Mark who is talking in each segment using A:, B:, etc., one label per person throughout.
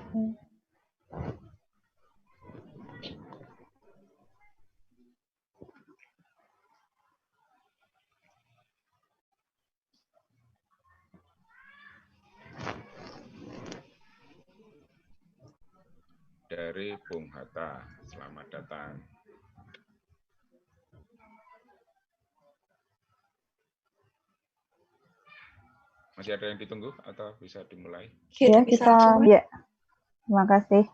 A: Dari Bung Hatta, selamat datang. Masih ada yang ditunggu atau bisa dimulai?
B: Ya, ya. Terima kasih.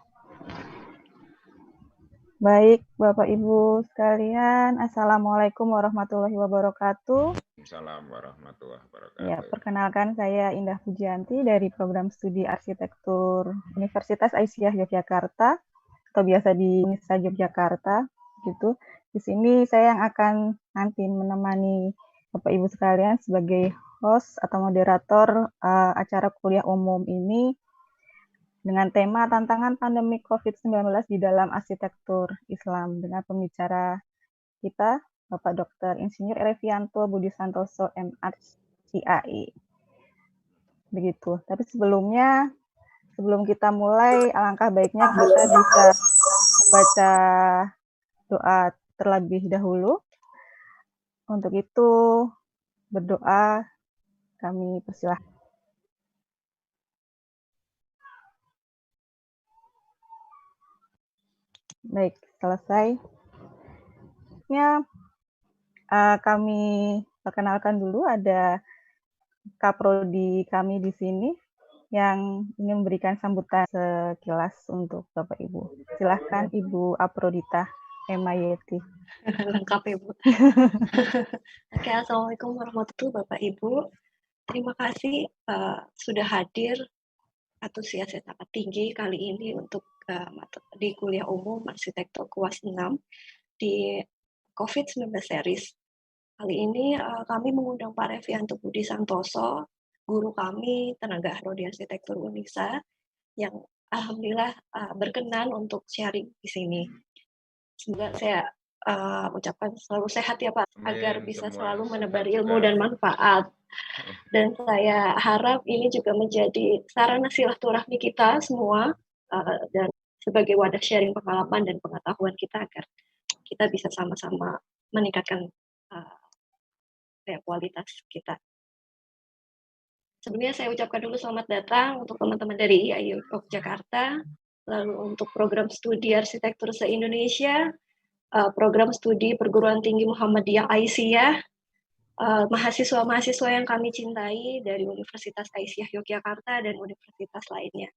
B: Baik, Bapak Ibu sekalian, Assalamualaikum warahmatullahi wabarakatuh.
A: Assalamualaikum warahmatullahi wabarakatuh.
B: Ya, perkenalkan saya Indah Pujianti dari program studi arsitektur Universitas Aisyah Yogyakarta atau biasa di Unisa Yogyakarta gitu. Di sini saya yang akan nanti menemani Bapak Ibu sekalian sebagai host atau moderator acara kuliah umum ini dengan tema tantangan pandemi COVID-19 di dalam arsitektur Islam dengan pembicara kita Bapak Dr. Insinyur Revianto Budi Santoso MH IAI. Begitu. Tapi sebelum kita mulai, alangkah baiknya kita bisa membaca doa terlebih dahulu. Untuk itu berdoa kami persilahkan. Baik, selesai. Kami perkenalkan dulu ada Kaprodi kami di sini yang ingin memberikan sambutan sekilas untuk Bapak Ibu. Silahkan Ibu Aprodita MIT.
C: Lengkap ya Bu. Oke, Assalamualaikum warahmatullahi wabarakatuh Bapak Ibu. Terima kasih sudah hadir antusias yang sangat tinggi kali ini untuk di kuliah umum arsitektur UAS 6 di COVID-19 series. Kali ini kami mengundang Pak Revianto Budi Santoso, guru kami tenaga ahli di arsitektur Unisa, yang alhamdulillah berkenan untuk sharing di sini. Semoga saya ucapkan selalu sehat ya Pak, agar bisa selalu menebar ilmu dan manfaat. Dan saya harap ini juga menjadi sarana silaturahmi kita semua dan sebagai wadah sharing pengalaman dan pengetahuan kita agar kita bisa sama-sama meningkatkan kualitas kita. Sebelumnya saya ucapkan dulu selamat datang untuk teman-teman dari IAI Yogyakarta, lalu untuk program studi arsitektur se-Indonesia, program studi perguruan tinggi Muhammadiyah Aisyah, mahasiswa-mahasiswa yang kami cintai dari Universitas Aisyah Yogyakarta dan universitas lainnya.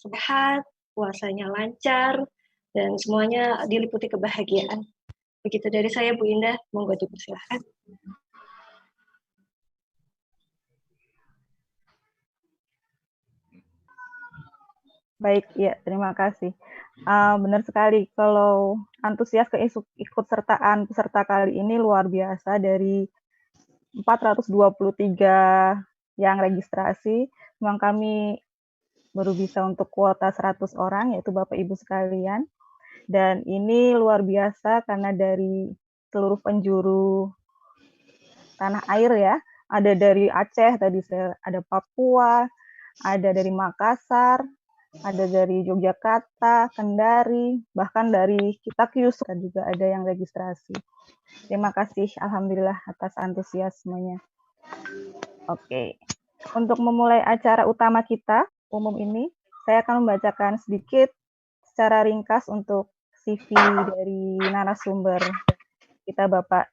C: Sehat, puasanya lancar, dan semuanya diliputi kebahagiaan. Begitu dari saya Bu Indah, monggo dipersilahkan.
B: Baik, ya terima kasih. Benar sekali, kalau antusias keikutsertaan peserta kali ini luar biasa dari 423 yang registrasi. Memang kami baru bisa untuk kuota 100 orang, yaitu Bapak Ibu sekalian. Dan ini luar biasa karena dari seluruh penjuru tanah air ya, ada dari Aceh, tadi ada Papua, ada dari Makassar, ada dari Yogyakarta, Kendari, bahkan dari Kitakyus juga ada yang registrasi. Terima kasih, alhamdulillah atas antusiasmenya. Oke, untuk memulai acara utama kita umum ini, saya akan membacakan sedikit secara ringkas untuk CV dari narasumber kita, Bapak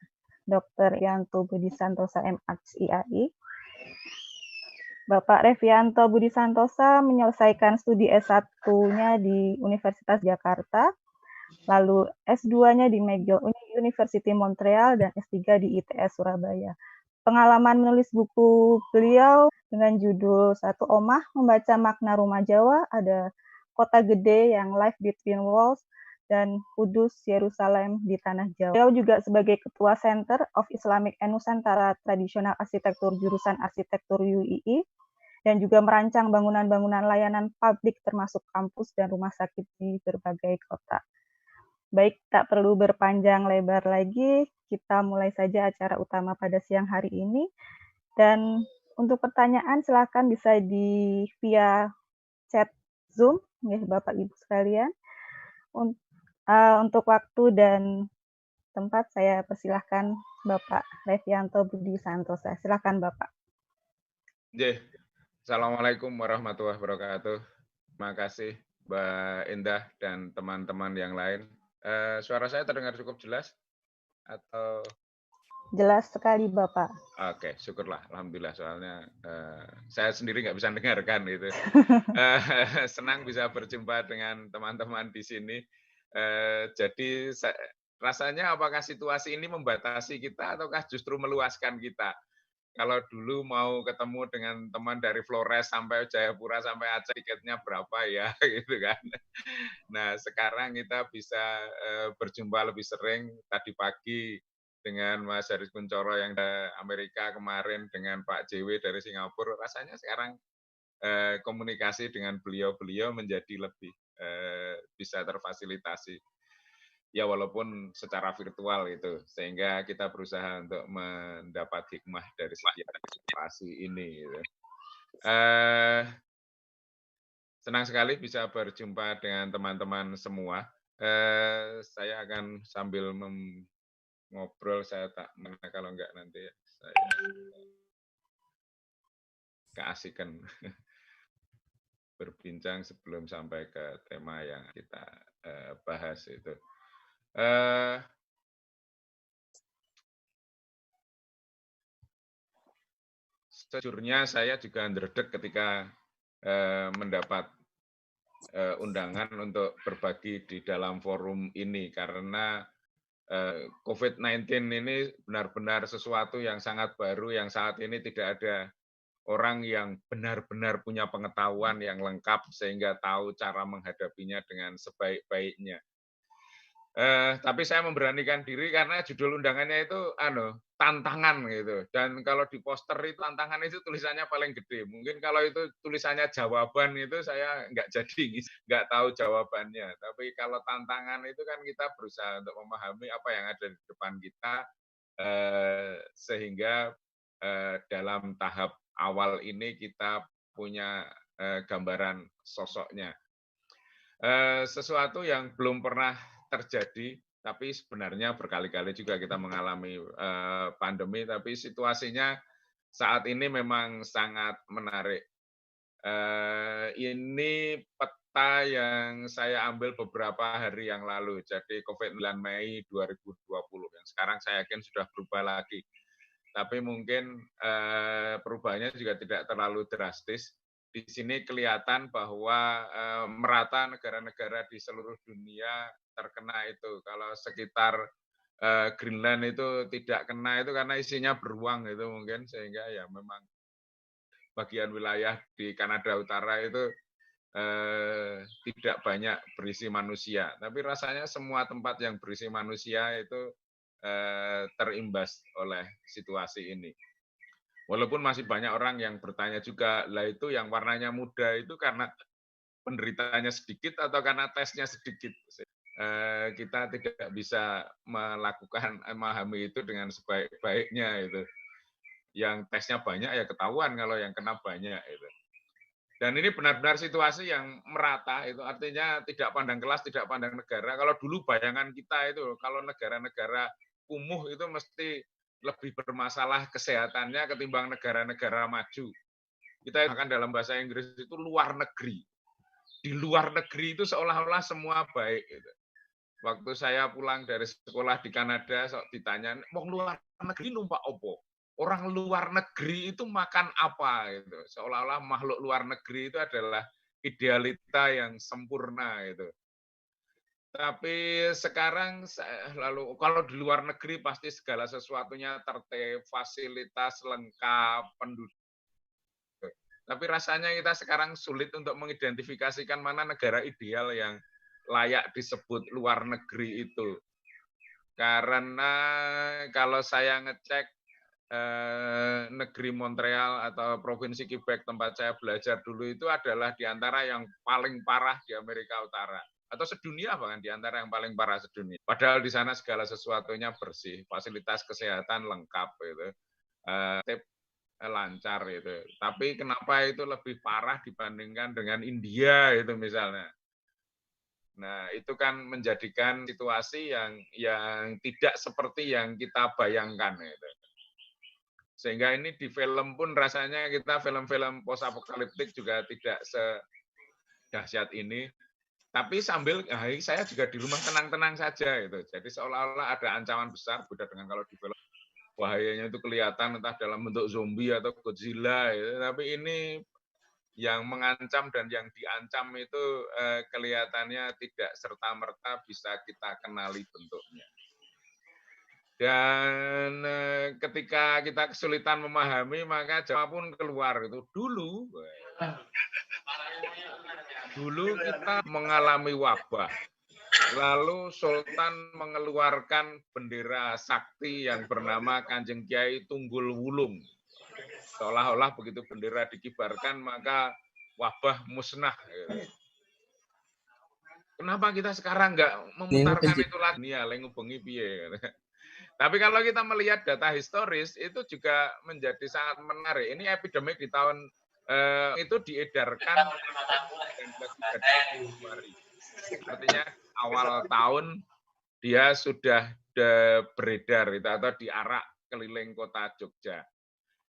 B: Dr. Revianto Budi Santosa MH IAI. Bapak Revianto Budi Santosa menyelesaikan studi S1-nya di Universitas Jakarta, lalu S2-nya di McGill University Montreal, dan S3 di ITS Surabaya. Pengalaman menulis buku beliau dengan judul Satu Omah Membaca Makna Rumah Jawa, ada Kota Gede yang Life Between Walls, dan Kudus Yerusalem di Tanah Jawa. Beliau juga sebagai Ketua Center of Islamic and Nusantara Traditional Arsitektur jurusan Arsitektur UII, dan juga merancang bangunan-bangunan layanan publik termasuk kampus dan rumah sakit di berbagai kota. Baik, tak perlu berpanjang lebar lagi, kita mulai saja acara utama pada siang hari ini. Dan untuk pertanyaan silakan bisa via chat Zoom Ya, Bapak Ibu sekalian. Untuk waktu dan tempat saya persilahkan Bapak Revianto Budi Santosa. Silakan Bapak.
A: Assalamualaikum warahmatullahi wabarakatuh. Terima kasih Mbak Indah dan teman-teman yang lain. Suara saya terdengar cukup jelas? Atau
B: Jelas sekali Bapak.
A: Oke, syukurlah, alhamdulillah. Soalnya saya sendiri nggak bisa dengarkan gitu. Senang bisa berjumpa dengan teman-teman di sini. Jadi rasanya apakah situasi ini membatasi kita ataukah justru meluaskan kita? Kalau dulu mau ketemu dengan teman dari Flores sampai Jayapura sampai Aceh, tiketnya berapa ya, gitu kan. Nah, sekarang kita bisa berjumpa lebih sering. Tadi pagi dengan Mas Haris Kuncoro yang dari Amerika kemarin, dengan Pak JW dari Singapura, rasanya sekarang komunikasi dengan beliau-beliau menjadi lebih bisa terfasilitasi. Ya walaupun secara virtual itu, sehingga kita berusaha untuk mendapat hikmah dari setiap situasi ini. Gitu. Senang sekali bisa berjumpa dengan teman-teman semua. Saya akan sambil ngobrol, saya tak mana kalau enggak nanti saya keasikan berbincang sebelum sampai ke tema yang kita bahas itu. Sejujurnya saya juga underdog ketika mendapat undangan untuk berbagi di dalam forum ini karena COVID-19 ini benar-benar sesuatu yang sangat baru yang saat ini tidak ada orang yang benar-benar punya pengetahuan yang lengkap sehingga tahu cara menghadapinya dengan sebaik-baiknya. Tapi saya memberanikan diri karena judul undangannya itu tantangan gitu. Dan kalau di poster itu tantangan itu tulisannya paling gede. Mungkin kalau itu tulisannya jawaban itu saya nggak jadi, nggak tahu jawabannya. Tapi kalau tantangan itu kan kita berusaha untuk memahami apa yang ada di depan kita sehingga dalam tahap awal ini kita punya gambaran sosoknya. Sesuatu yang belum pernah terjadi, tapi sebenarnya berkali-kali juga kita mengalami pandemi, tapi situasinya saat ini memang sangat menarik. Ini peta yang saya ambil beberapa hari yang lalu, jadi COVID-19 Mei 2020, yang sekarang saya yakin sudah berubah lagi. Tapi mungkin perubahannya juga tidak terlalu drastis. Di sini kelihatan bahwa merata negara-negara di seluruh dunia terkena itu. Kalau sekitar Greenland itu tidak kena itu karena isinya beruang itu mungkin, sehingga ya memang bagian wilayah di Kanada Utara itu tidak banyak berisi manusia. Tapi rasanya semua tempat yang berisi manusia itu terimbas oleh situasi ini. Walaupun masih banyak orang yang bertanya juga, lah itu yang warnanya muda itu karena penderitanya sedikit atau karena tesnya sedikit. Kita tidak bisa melakukan memahami itu dengan sebaik-baiknya itu. Yang tesnya banyak ya ketahuan kalau yang kena banyak itu. Dan ini benar-benar situasi yang merata, itu artinya tidak pandang kelas, tidak pandang negara. Kalau dulu bayangan kita itu, kalau negara-negara kumuh itu mesti lebih bermasalah kesehatannya ketimbang negara-negara maju. Kita akan dalam bahasa Inggris itu luar negeri. Di luar negeri itu seolah-olah semua baik. Gitu. Waktu saya pulang dari sekolah di Kanada, ditanya, mau luar negeri numpak opo? Orang luar negeri itu makan apa? Gitu. Seolah-olah makhluk luar negeri itu adalah idealita yang sempurna. Gitu. Tapi sekarang lalu kalau di luar negeri pasti segala sesuatunya tertib, fasilitas lengkap, penduduk. Tapi rasanya kita sekarang sulit untuk mengidentifikasikan mana negara ideal yang layak disebut luar negeri itu. Karena kalau saya ngecek negeri Montreal atau provinsi Quebec tempat saya belajar dulu itu adalah di antara yang paling parah di Amerika Utara. Atau sedunia bahkan di antara yang paling parah sedunia. Padahal di sana segala sesuatunya bersih, fasilitas kesehatan lengkap gitu. lancar itu. Tapi kenapa itu lebih parah dibandingkan dengan India itu misalnya. Nah, itu kan menjadikan situasi yang tidak seperti yang kita bayangkan itu. Sehingga ini di film pun rasanya kita film-film post apokaliptik juga tidak sedahsyat ini. Tapi sambil saya juga di rumah tenang-tenang saja itu. Jadi seolah-olah ada ancaman besar beda dengan kalau di film bahayanya itu kelihatan entah dalam bentuk zombie atau Godzilla gitu. Tapi ini yang mengancam dan yang diancam itu kelihatannya tidak serta-merta bisa kita kenali bentuknya. Dan ketika kita kesulitan memahami, maka Jawa pun keluar itu. Dulu kita mengalami wabah. Lalu Sultan mengeluarkan bendera sakti yang bernama Kanjeng Kiai Tunggul Wulung. Seolah-olah begitu bendera dikibarkan, maka wabah musnah. Kenapa kita sekarang nggak memutarkan itu lagi? Nia, lengu bengi piye. Tapi kalau kita melihat data historis, itu juga menjadi sangat menarik. Ini epidemik di tahun itu diedarkan Februari. Artinya awal tahun dia sudah beredar itu, atau diarak keliling kota Jogja.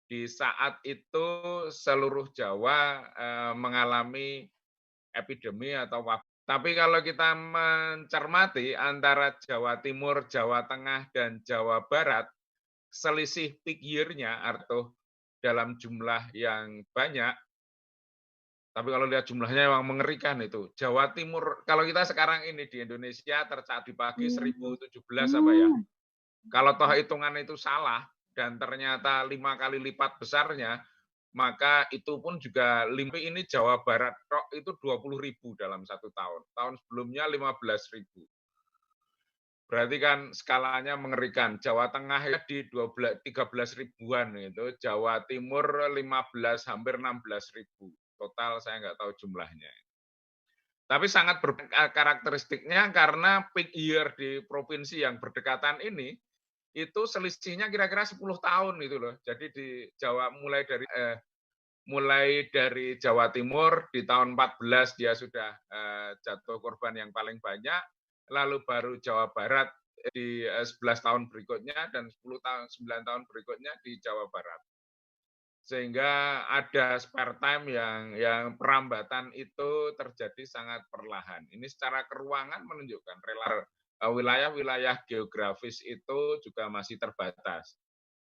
A: Di saat itu seluruh Jawa mengalami epidemi atau wabah. Tapi kalau kita mencermati antara Jawa Timur, Jawa Tengah, dan Jawa Barat, selisih peak year-nya atau dalam jumlah yang banyak. Tapi kalau lihat jumlahnya memang mengerikan itu. Jawa Timur, kalau kita sekarang ini di Indonesia tercatat di pagi 1017 apa ya. Kalau toh hitungan itu salah dan ternyata 5 kali lipat besarnya, maka itu pun juga ini Jawa Barat itu 20.000 dalam 1 tahun. Tahun sebelumnya 15.000. Berarti kan skalanya mengerikan. Jawa Tengah di 13 ribuan itu, Jawa Timur 15 hampir 16.000. Total saya nggak tahu jumlahnya. Tapi sangat karakteristiknya karena peak year di provinsi yang berdekatan ini itu selisihnya kira-kira 10 tahun itu loh. Jadi di Jawa mulai dari Jawa Timur di tahun 14 dia sudah jatuh korban yang paling banyak, lalu baru Jawa Barat di 11 tahun berikutnya dan 9 tahun berikutnya di Jawa Barat. Sehingga ada spare time yang perambatan itu terjadi sangat perlahan. Ini secara keruangan menunjukkan wilayah-wilayah geografis itu juga masih terbatas.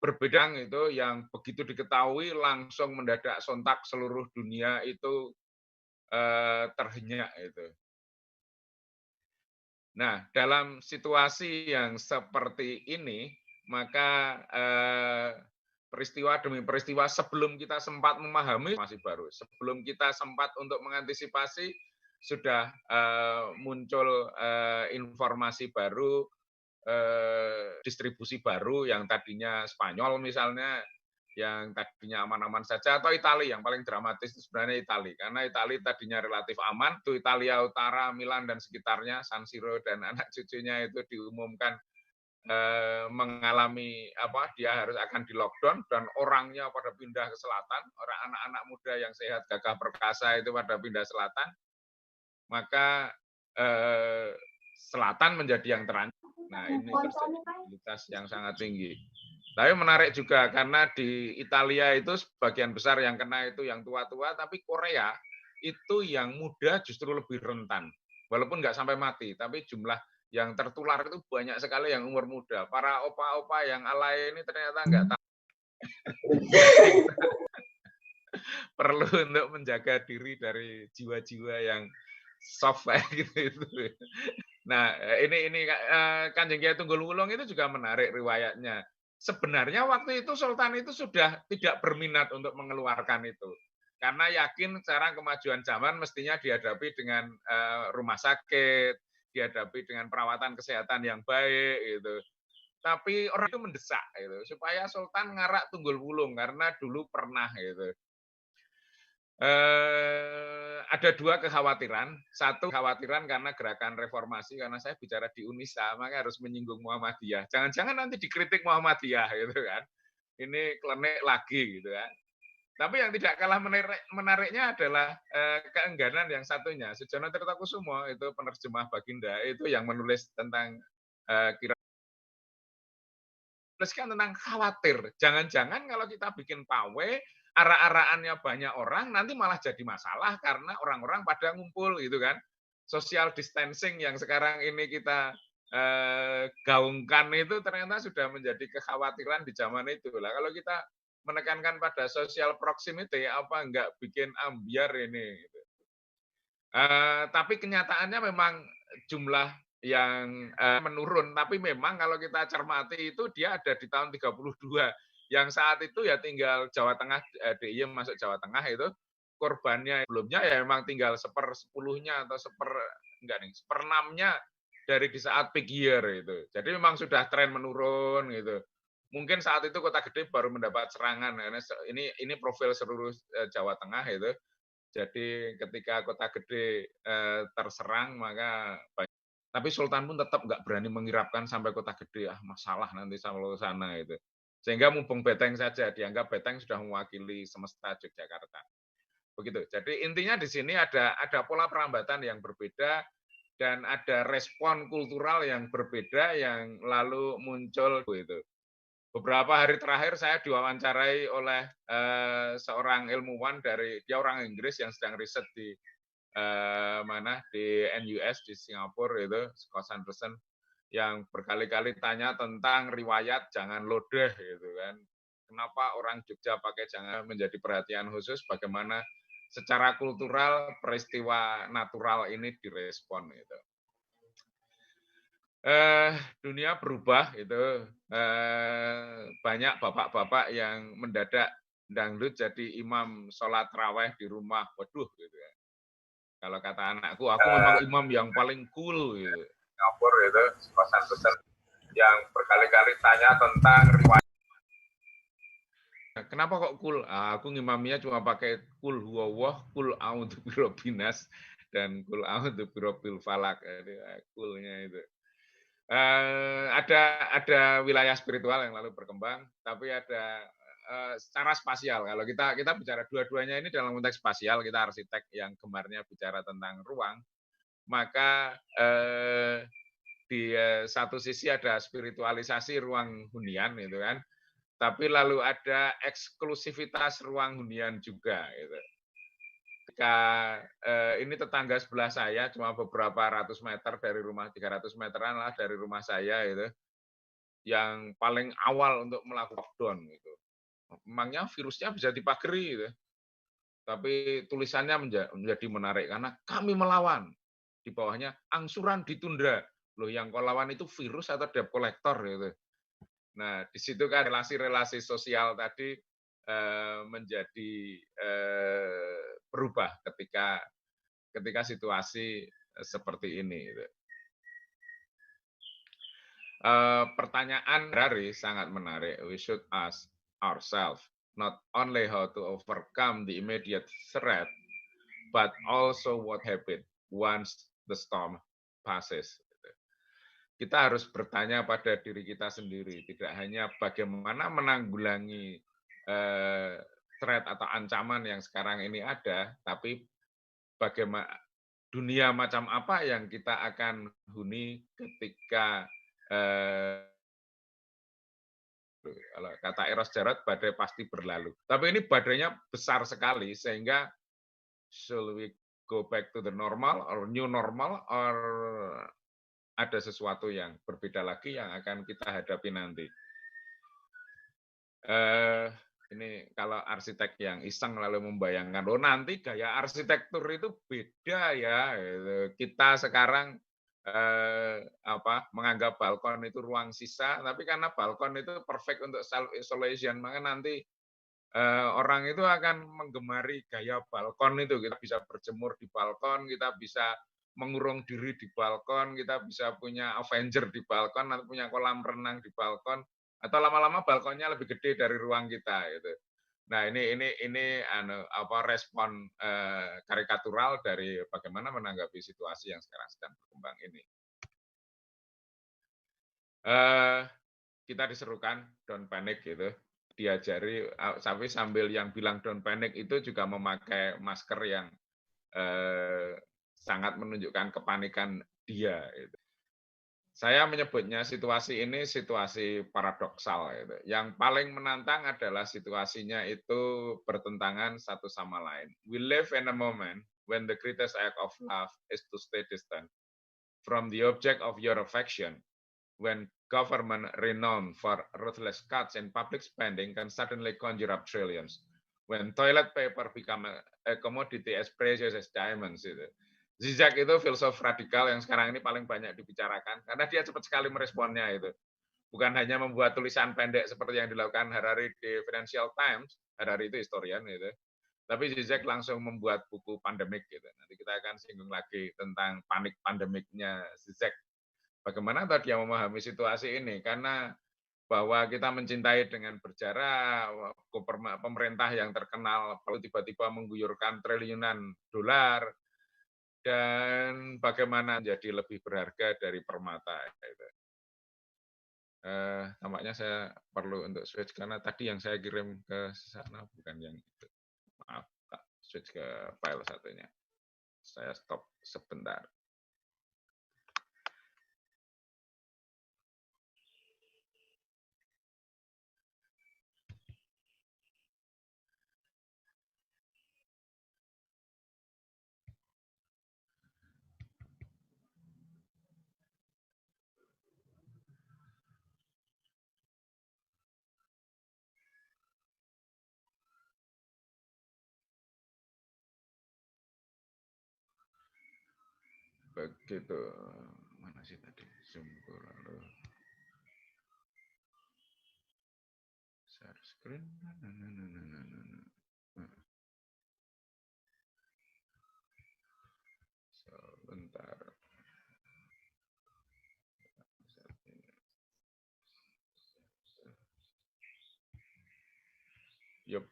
A: Berbeda itu yang begitu diketahui langsung mendadak sontak seluruh dunia itu terhenyak itu. Nah, dalam situasi yang seperti ini, maka peristiwa demi peristiwa sebelum kita sempat memahami masih baru. Sebelum kita sempat untuk mengantisipasi sudah muncul informasi baru, distribusi baru yang tadinya Spanyol misalnya, yang tadinya aman-aman saja, atau Italia yang paling dramatis itu sebenarnya Italia, karena Italia tadinya relatif aman, itu Italia Utara, Milan dan sekitarnya, San Siro dan anak cucunya itu diumumkan mengalami dia harus akan di lockdown dan orangnya pada pindah ke selatan, orang anak-anak muda yang sehat gagah perkasa itu pada pindah selatan, maka selatan menjadi yang terancam. Nah, ini terjadi yang sangat tinggi. Tapi menarik juga karena di Italia itu sebagian besar yang kena itu yang tua-tua, tapi Korea itu yang muda justru lebih rentan. Walaupun nggak sampai mati, tapi jumlah yang tertular itu banyak sekali yang umur muda. Para opa-opa yang alay ini ternyata nggak tahu. Perlu untuk menjaga diri dari jiwa-jiwa yang soft gitu. Nah, ini Kanjeng Kiai Tunggul Wulung itu juga menarik riwayatnya. Sebenarnya waktu itu Sultan itu sudah tidak berminat untuk mengeluarkan itu. Karena yakin sekarang kemajuan zaman mestinya dihadapi dengan rumah sakit, dihadapi dengan perawatan kesehatan yang baik gitu. Tapi orang itu mendesak gitu, supaya Sultan ngarak Tunggul Wulung karena dulu pernah gitu. Ada dua kekhawatiran. Satu kekhawatiran karena gerakan reformasi, karena saya bicara di UNISA, maka harus menyinggung Muhammadiyah. Jangan-jangan nanti dikritik Muhammadiyah gitu kan. ini klenik lagi gitu kan. Tapi yang tidak kalah menariknya adalah keengganan yang satunya. Sujono Tirtakusumo itu penerjemah Baginda itu yang menulis tentang tuliskan tentang khawatir. Jangan-jangan kalau kita bikin pawe, arah-arahannya banyak orang, nanti malah jadi masalah karena orang-orang pada ngumpul gitu kan. Social distancing yang sekarang ini kita gaungkan itu ternyata sudah menjadi kekhawatiran di zaman itu. Lah kalau kita menekankan pada social proximity, apa enggak bikin ambiar ini? Gitu. Tapi kenyataannya memang jumlah yang menurun, tapi memang kalau kita cermati itu dia ada di tahun 32 yang saat itu ya tinggal Jawa Tengah, DIY masuk Jawa Tengah itu korbannya sebelumnya ya memang tinggal 1/10-nya atau seperenamnya dari di saat peak year itu. Jadi memang sudah tren menurun gitu. Mungkin saat itu Kota Gede baru mendapat serangan karena ini profil seluruh Jawa Tengah itu. Jadi ketika Kota Gede terserang maka tapi Sultan pun tetap nggak berani mengirapkan sampai Kota Gede, masalah nanti sampai sana itu. Sehingga mumpung Beteng saja, dianggap Beteng sudah mewakili semesta Yogyakarta. Begitu. Jadi intinya di sini ada pola perambatan yang berbeda dan ada respon kultural yang berbeda yang lalu muncul itu. Beberapa hari terakhir saya diwawancarai oleh seorang ilmuwan dia orang Inggris yang sedang riset di di NUS di Singapura itu, Scott Sanderson, yang berkali-kali tanya tentang riwayat jangan lodeh gitu kan. Kenapa orang Jogja pakai jangan menjadi perhatian khusus, bagaimana secara kultural peristiwa natural ini direspon gitu. Dunia berubah itu banyak bapak-bapak yang mendadak dangdut jadi imam sholat raweh di rumah, waduh gitu ya. Kalau kata anakku, aku memang imam yang paling cool gitu. Singapura itu pesan-pesan yang berkali-kali tanya tentang riwayat. Kenapa kok cool? Aku ngimaminya cuma pakai kul huwallah, kul a'udzu birabbinas dan kul a'udzu birabbil falak. Coolnya itu. Ada wilayah spiritual yang lalu berkembang, tapi ada secara spasial. Kalau kita bicara dua-duanya ini dalam konteks spasial, kita arsitek yang gemarnya bicara tentang ruang, maka di satu sisi ada spiritualisasi ruang hunian, gitu kan. Tapi lalu ada eksklusivitas ruang hunian juga, gitu. Ketika ini tetangga sebelah saya cuma beberapa ratus meter dari rumah, 300 meteran lah dari rumah saya itu, yang paling awal untuk melakukan lockdown gitu. Memangnya virusnya bisa dipagari gitu. Tapi tulisannya menjadi menarik karena kami melawan. Di bawahnya angsuran ditunda. Loh yang kau lawan itu virus atau debt collector gitu. Nah, di situ kan relasi-relasi sosial tadi menjadi berubah ketika situasi seperti ini. Gitu. Pertanyaan Harari sangat menarik. We should ask ourselves not only how to overcome the immediate threat, but also what happened once the storm passes. Kita harus bertanya pada diri kita sendiri, tidak hanya bagaimana menanggulangi threat atau ancaman yang sekarang ini ada, tapi bagaimana dunia macam apa yang kita akan huni ketika kalau kata Eros Jarot, badai pasti berlalu. Tapi ini badainya besar sekali sehingga should we go back to the normal or new normal or ada sesuatu yang berbeda lagi yang akan kita hadapi nanti. Ini kalau arsitek yang iseng lalu membayangkan, oh nanti gaya arsitektur itu beda ya. Kita sekarang menganggap balkon itu ruang sisa, tapi karena balkon itu perfect untuk self isolation, maka nanti orang itu akan menggemari gaya balkon itu. Kita bisa berjemur di balkon, kita bisa mengurung diri di balkon, kita bisa punya Avenger di balkon, atau punya kolam renang di balkon, atau lama-lama balkonnya lebih gede dari ruang kita gitu. Nah, ini respon karikatural dari bagaimana menanggapi situasi yang sekarang sedang berkembang ini. Kita diserukan don't panic gitu. diajari, tapi sambil yang bilang don't panic itu juga memakai masker yang sangat menunjukkan kepanikan dia. Gitu. Saya menyebutnya situasi ini situasi paradoksal. Gitu. Yang paling menantang adalah situasinya itu bertentangan satu sama lain. We live in a moment when the greatest act of love is to stay distant from the object of your affection, when government renowned for ruthless cuts in public spending can suddenly conjure up trillions, when toilet paper become a commodity as precious as diamonds. Itu. Zizek itu filsuf radikal yang sekarang ini paling banyak dibicarakan karena dia cepat sekali meresponnya itu. Bukan hanya membuat tulisan pendek seperti yang dilakukan Harari di Financial Times, Harari itu historian gitu. Tapi Zizek langsung membuat buku pandemik gitu. Nanti kita akan singgung lagi tentang panik pandemiknya Zizek. Bagaimana tadi dia memahami situasi ini? Karena bahwa kita mencintai dengan berjarak, pemerintah yang terkenal lalu tiba-tiba mengguyurkan triliunan dolar, dan bagaimana menjadi lebih berharga dari permata. Tampaknya saya perlu untuk switch karena tadi yang saya kirim ke sana bukan yang itu. Maaf, switch ke file satunya. Saya stop sebentar. Begitu. Mana sih tadi? Zoom lalu. Share screen. Sebentar. Yup.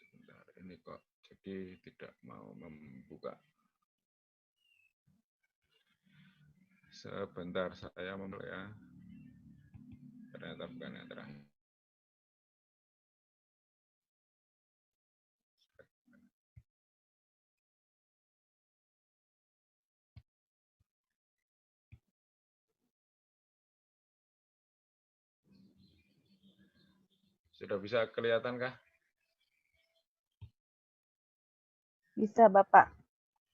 A: Sebentar, ini kok jadi tidak mau membuka. Sebentar, saya memulai ya. Ternyata bukan yang terakhir. Sudah bisa kelihatan kah?
B: Bisa, Bapak.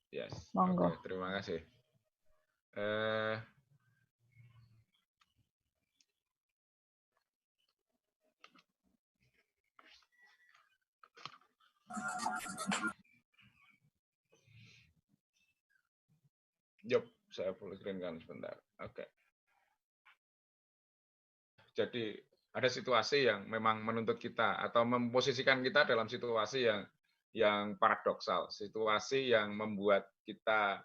A: Yes.
B: Monggo.
A: Oke, terima kasih. Yup, saya full screen kan sebentar. Oke. Jadi ada situasi yang memang menuntut kita atau memposisikan kita dalam situasi yang paradoksal, situasi yang membuat kita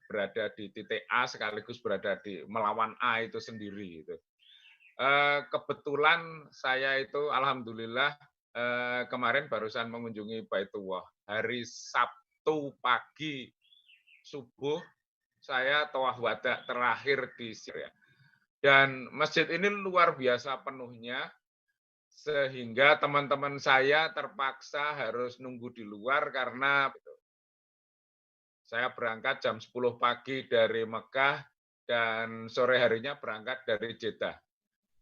A: berada di titik A sekaligus berada di melawan A itu sendiri. Gitu. Kebetulan saya itu alhamdulillah kemarin barusan mengunjungi Baitullah. Hari Sabtu pagi subuh saya tawaf wada terakhir di Syria. Dan masjid ini luar biasa penuhnya, sehingga teman-teman saya terpaksa harus nunggu di luar karena saya berangkat jam 10 pagi dari Mekah dan sore harinya berangkat dari Jeddah.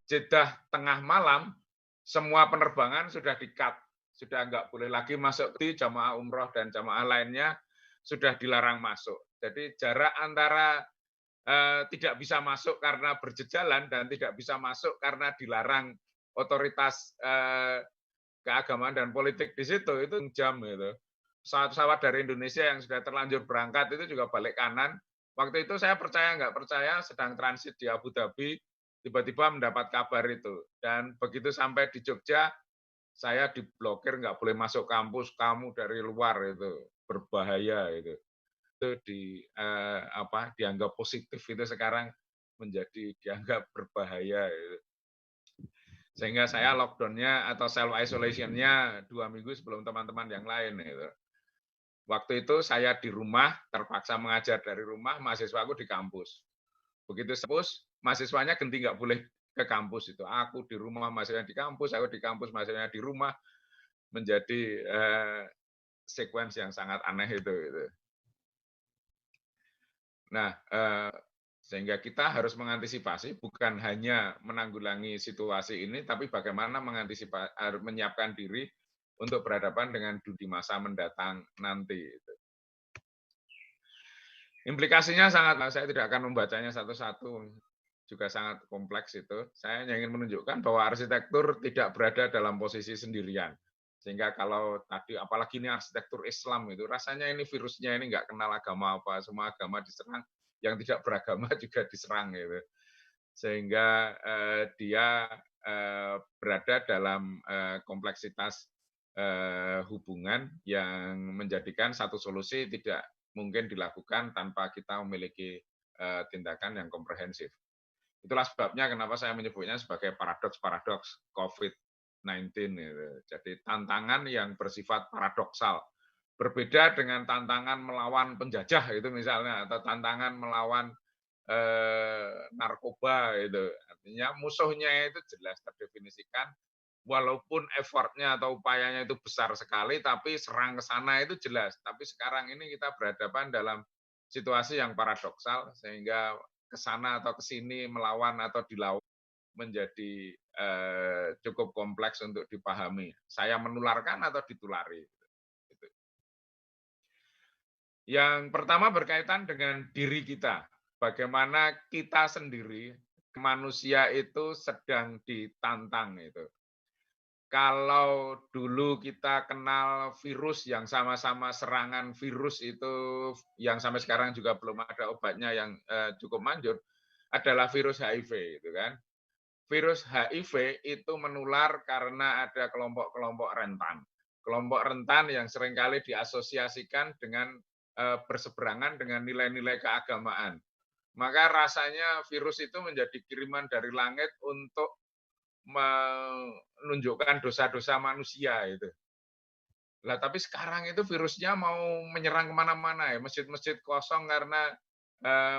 A: Jeddah tengah malam, semua penerbangan sudah di-cut. Sudah nggak boleh lagi masuk di jamaah umroh dan jamaah lainnya sudah dilarang masuk. Jadi jarak antara tidak bisa masuk karena berjejalan dan tidak bisa masuk karena dilarang otoritas keagamaan dan politik di situ itu jam gitu. Pesawat-pesawat dari Indonesia yang sudah terlanjur berangkat itu juga balik kanan. Waktu itu saya percaya nggak percaya sedang transit di Abu Dhabi, tiba-tiba mendapat kabar itu. Dan begitu sampai di Jogja, saya diblokir nggak boleh masuk kampus, kamu dari luar itu berbahaya itu. Itu dianggap positif itu sekarang menjadi dianggap berbahaya. Gitu. Sehingga saya lockdown-nya atau self isolation-nya 2 minggu sebelum teman-teman yang lain gitu. Waktu itu saya di rumah, terpaksa mengajar dari rumah, mahasiswaku di kampus. Begitu kampus, mahasiswanya ganti nggak boleh ke kampus itu. Aku di rumah, mahasiswanya di kampus, aku di kampus, mahasiswanya di rumah, menjadi sequence yang sangat aneh itu. Gitu. Nah, sehingga kita harus mengantisipasi bukan hanya menanggulangi situasi ini, tapi bagaimana mengantisipasi, menyiapkan diri untuk berhadapan dengan di masa mendatang nanti. Implikasinya sangat, saya tidak akan membacanya satu-satu, juga sangat kompleks itu. Saya hanya ingin menunjukkan bahwa arsitektur tidak berada dalam posisi sendirian. Sehingga kalau tadi, apalagi ini arsitektur Islam itu, rasanya ini virusnya ini nggak kenal agama apa, semua agama diserang, yang tidak beragama juga diserang gitu. Sehingga dia berada dalam kompleksitas hubungan yang menjadikan satu solusi tidak mungkin dilakukan tanpa kita memiliki tindakan yang komprehensif. Itulah sebabnya kenapa saya menyebutnya sebagai paradoks-paradoks COVID-19. Gitu. Jadi tantangan yang bersifat paradoksal. Berbeda dengan tantangan melawan penjajah itu misalnya, atau tantangan melawan narkoba itu. Artinya musuhnya itu jelas terdefinisikan, walaupun effortnya atau upayanya itu besar sekali, tapi serang ke sana itu jelas. Tapi sekarang ini kita berhadapan dalam situasi yang paradoksal, sehingga ke sana atau ke sini melawan atau dilawan menjadi cukup kompleks untuk dipahami. Saya menularkan atau ditulari. Yang pertama berkaitan dengan diri kita. Bagaimana kita sendiri, manusia itu sedang ditantang itu. Kalau dulu kita kenal virus yang sama-sama serangan virus itu, yang sampai sekarang juga belum ada obatnya yang cukup manjur, adalah virus HIV, itu kan. Virus HIV itu menular karena ada kelompok-kelompok rentan. Kelompok rentan yang seringkali diasosiasikan dengan berseberangan dengan nilai-nilai keagamaan. Maka rasanya virus itu menjadi kiriman dari langit untuk menunjukkan dosa-dosa manusia itu. Lah tapi sekarang itu virusnya mau menyerang kemana-mana ya, masjid-masjid kosong karena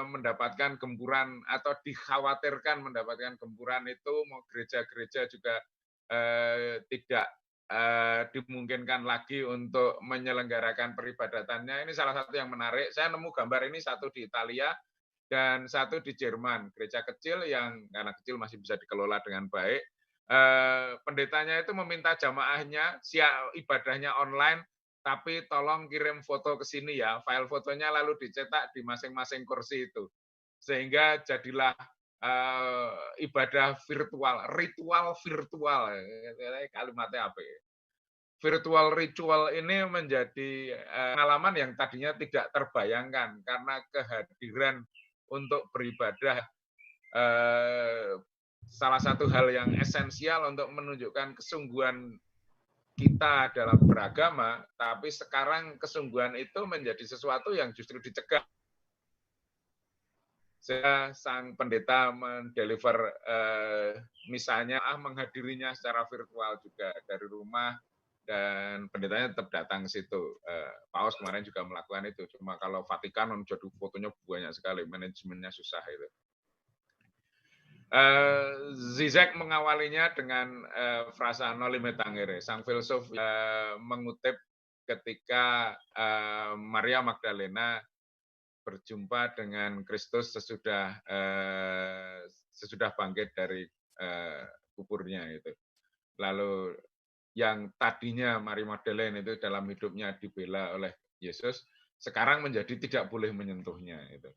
A: mendapatkan gempuran atau dikhawatirkan mendapatkan gempuran itu, mau gereja-gereja juga tidak dimungkinkan lagi untuk menyelenggarakan peribadatannya. Ini salah satu yang menarik. Saya nemu gambar ini satu di Italia dan satu di Jerman. Gereja kecil yang karena kecil masih bisa dikelola dengan baik. Pendetanya itu meminta jamaahnya ibadahnya online, tapi tolong kirim foto ke sini ya, file fotonya lalu dicetak di masing-masing kursi itu. Sehingga jadilah ibadah virtual, ritual virtual, kalimatnya apa ya? Virtual ritual ini menjadi pengalaman yang tadinya tidak terbayangkan karena kehadiran untuk beribadah salah satu hal yang esensial untuk menunjukkan kesungguhan kita dalam beragama, tapi sekarang kesungguhan itu menjadi sesuatu yang justru dicegah. Saya sang pendeta mendeliver misalnya menghadirinya secara virtual juga dari rumah, dan pendetanya tetap datang ke situ. Paus kemarin juga melakukan itu, cuma kalau Vatikan jadi fotonya banyak sekali, manajemennya susah itu. Zizek mengawalinya dengan frasa noli me tangere. Sang filsuf mengutip ketika Maria Magdalena berjumpa dengan Kristus sesudah bangkit dari kuburnya itu. Lalu yang tadinya Maria Magdalena itu dalam hidupnya dibela oleh Yesus, sekarang menjadi tidak boleh menyentuhnya itu.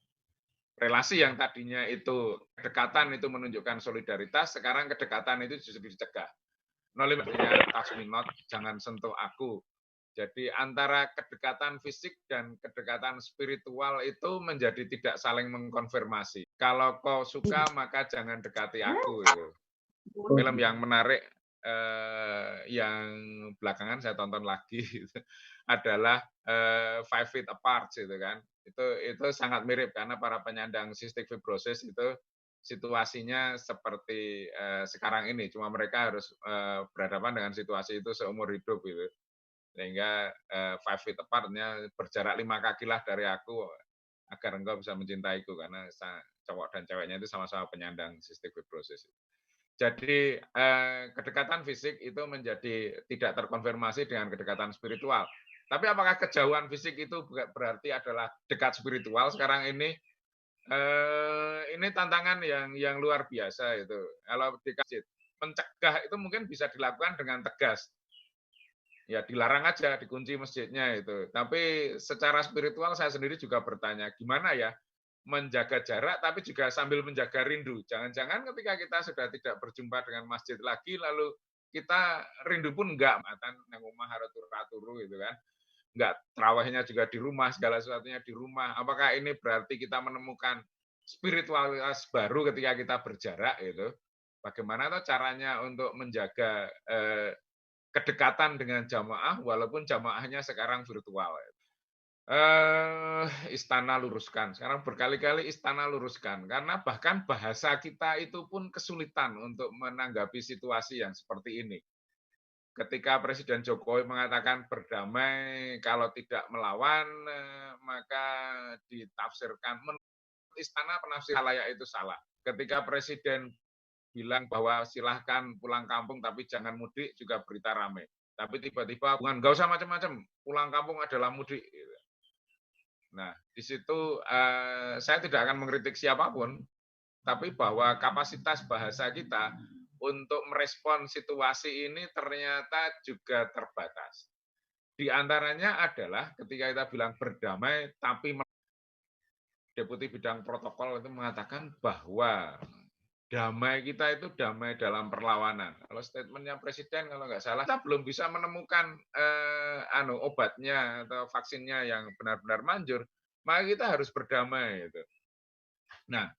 A: Relasi yang tadinya itu kedekatan itu menunjukkan solidaritas, sekarang kedekatan itu justru dicegah. Noli artinya touch me not, jangan sentuh aku. Jadi antara kedekatan fisik dan kedekatan spiritual itu menjadi tidak saling mengkonfirmasi. Kalau kau suka maka jangan dekati aku. Itu. Film yang menarik yang belakangan saya tonton lagi adalah Five Feet Apart gitu kan. Itu sangat mirip karena para penyandang cystic fibrosis itu situasinya seperti sekarang ini, cuma mereka harus berhadapan dengan situasi itu seumur hidup gitu. Sehingga 5 feet apart-nya berjarak 5 kaki lah dari aku agar engkau bisa mencintaiku, karena cowok dan ceweknya itu sama-sama penyandang cystic fibrosis. Jadi kedekatan fisik itu menjadi tidak terkonfirmasi dengan kedekatan spiritual. Tapi apakah kejauhan fisik itu berarti adalah dekat spiritual sekarang ini? Ini tantangan yang luar biasa itu. Kalau dikasih mencegah itu mungkin bisa dilakukan dengan tegas. Ya dilarang aja, dikunci masjidnya itu. Tapi secara spiritual saya sendiri juga bertanya, gimana ya menjaga jarak tapi juga sambil menjaga rindu. Jangan-jangan ketika kita sudah tidak berjumpa dengan masjid lagi, lalu kita rindu pun enggak, matan nang omah harus turu gitu kan. Enggak, terawihnya juga di rumah, segala sesuatunya di rumah. Apakah ini berarti kita menemukan spiritualitas baru ketika kita berjarak itu? Bagaimana tuh caranya untuk menjaga kedekatan dengan jamaah walaupun jamaahnya sekarang virtual. Istana luruskan. Sekarang berkali-kali istana luruskan karena bahkan bahasa kita itu pun kesulitan untuk menanggapi situasi yang seperti ini. Ketika Presiden Jokowi mengatakan berdamai kalau tidak melawan, maka ditafsirkan menurut istana penafsiran layak itu salah. Ketika Presiden bilang bahwa silahkan pulang kampung tapi jangan mudik juga berita ramai. Tapi tiba-tiba bukan nggak usah macam-macam, pulang kampung adalah mudik. Nah, di situ saya tidak akan mengkritik siapapun, tapi bahwa kapasitas bahasa kita untuk merespon situasi ini ternyata juga terbatas. Di antaranya adalah ketika kita bilang berdamai, tapi Deputi Bidang Protokol itu mengatakan bahwa damai kita itu damai dalam perlawanan. Kalau statementnya Presiden kalau nggak salah, kita belum bisa menemukan obatnya atau vaksinnya yang benar-benar manjur, maka kita harus berdamai. Gitu. Nah,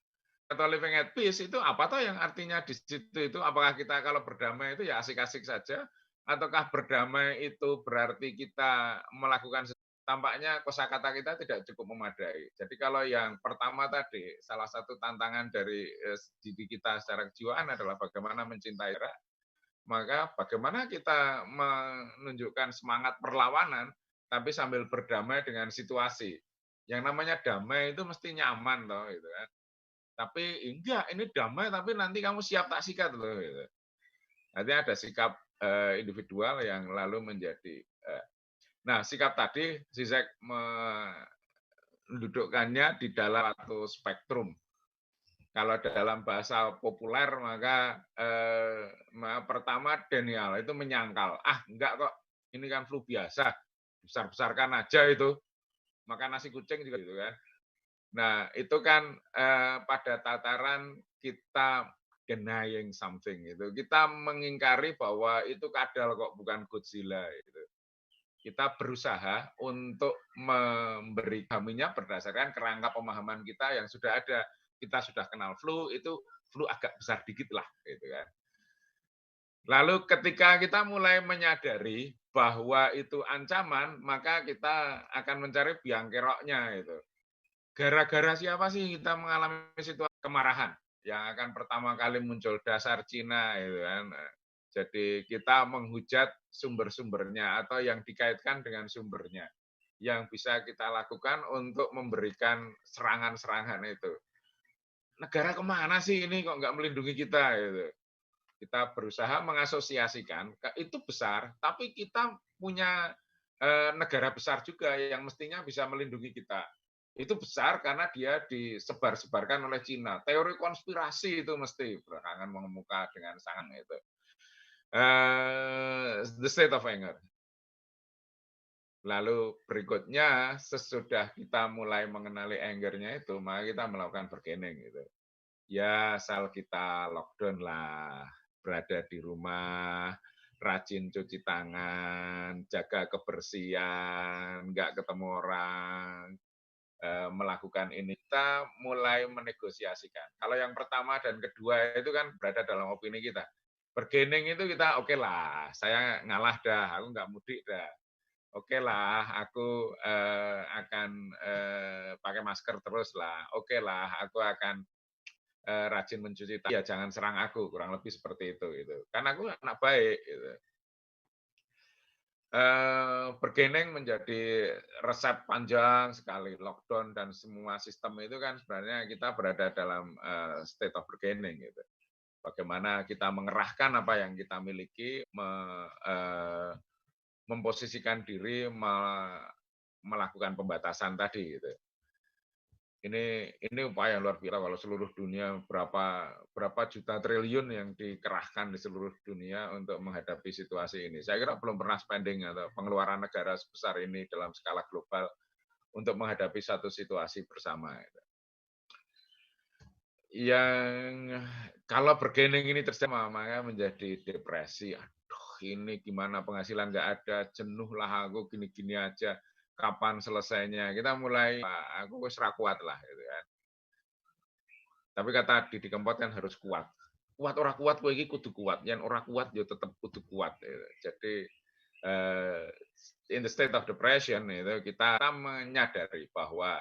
A: atau living at peace itu apa toh yang artinya di situ itu? Apakah kita kalau berdamai itu ya asik-asik saja? Ataukah berdamai itu berarti kita melakukan tampaknya kosakata kita tidak cukup memadai. Jadi kalau yang pertama tadi, salah satu tantangan dari diri kita secara kejiwaan adalah bagaimana mencintai jarak, maka bagaimana kita menunjukkan semangat perlawanan, tapi sambil berdamai dengan situasi. Yang namanya damai itu mesti nyaman loh, gitu kan. Tapi enggak, ini damai, tapi nanti kamu siap tak sikat loh. Gitu. Artinya ada sikap individual yang lalu menjadi nah, sikap tadi Zizek mendudukkannya di dalam satu spektrum. Kalau dalam bahasa populer maka pertama denial itu menyangkal. Ah, enggak kok. Ini kan flu biasa. Besar-besarkan aja itu. Makan nasi kucing juga gitu kan. Nah, itu kan pada tataran kita denying something itu. Kita mengingkari bahwa itu kadal kok, bukan Godzilla gitu. Kita berusaha untuk memberi kaminya berdasarkan kerangka pemahaman kita yang sudah ada. Kita sudah kenal flu, itu flu agak besar dikit lah, gitu kan. Lalu ketika kita mulai menyadari bahwa itu ancaman, maka kita akan mencari biang keroknya itu. Gara-gara siapa sih kita mengalami situasi kemarahan yang akan pertama kali muncul dasar Cina, gitu kan. Jadi kita menghujat sumber-sumbernya atau yang dikaitkan dengan sumbernya. Yang bisa kita lakukan untuk memberikan serangan-serangan itu. Negara kemana sih ini kok nggak melindungi kita? Gitu. Kita berusaha mengasosiasikan, itu besar, tapi kita punya negara besar juga yang mestinya bisa melindungi kita. Itu besar karena dia disebar-sebarkan oleh Cina. Teori konspirasi itu mesti belakangan mengemuka dengan sangat itu. The state of anger. Lalu berikutnya sesudah kita mulai mengenali angernya itu, maka kita melakukan bargaining gitu. Ya asal kita lockdown lah, berada di rumah, rajin cuci tangan, jaga kebersihan, nggak ketemu orang, melakukan ini. Kita mulai menegosiasikan. Kalau yang pertama dan kedua itu kan berada dalam opini kita. Bargaining itu kita oke lah, saya ngalah dah, aku nggak mudik dah. Oke lah, aku akan pakai masker terus lah. Oke lah, aku akan rajin mencuci tangan, ya jangan serang aku, kurang lebih seperti itu gitu. Karena aku anak baik gitu. Bergening menjadi resep panjang sekali, lockdown dan semua sistem itu kan sebenarnya kita berada dalam state of bergening gitu. Bagaimana kita mengerahkan apa yang kita miliki, memposisikan diri, melakukan pembatasan tadi gitu. Ini upaya yang luar biasa kalau seluruh dunia berapa juta triliun yang dikerahkan di seluruh dunia untuk menghadapi situasi ini. Saya kira belum pernah spending atau pengeluaran negara sebesar ini dalam skala global untuk menghadapi satu situasi bersama. Yang kalau bergening ini terjadi, maka menjadi depresi. Aduh, ini gimana penghasilan nggak ada, jenuh lah aku gini-gini aja. Kapan selesainya? Kita mulai, aku wis ra kuat lah gitu kan. Tapi kata Didi Kempot kan harus kuat. Kuat ora kuat kowe iki kudu kuat. Yen ora kuat ya tetep kudu kuat gitu. Jadi in the state of depression itu kita menyadari bahwa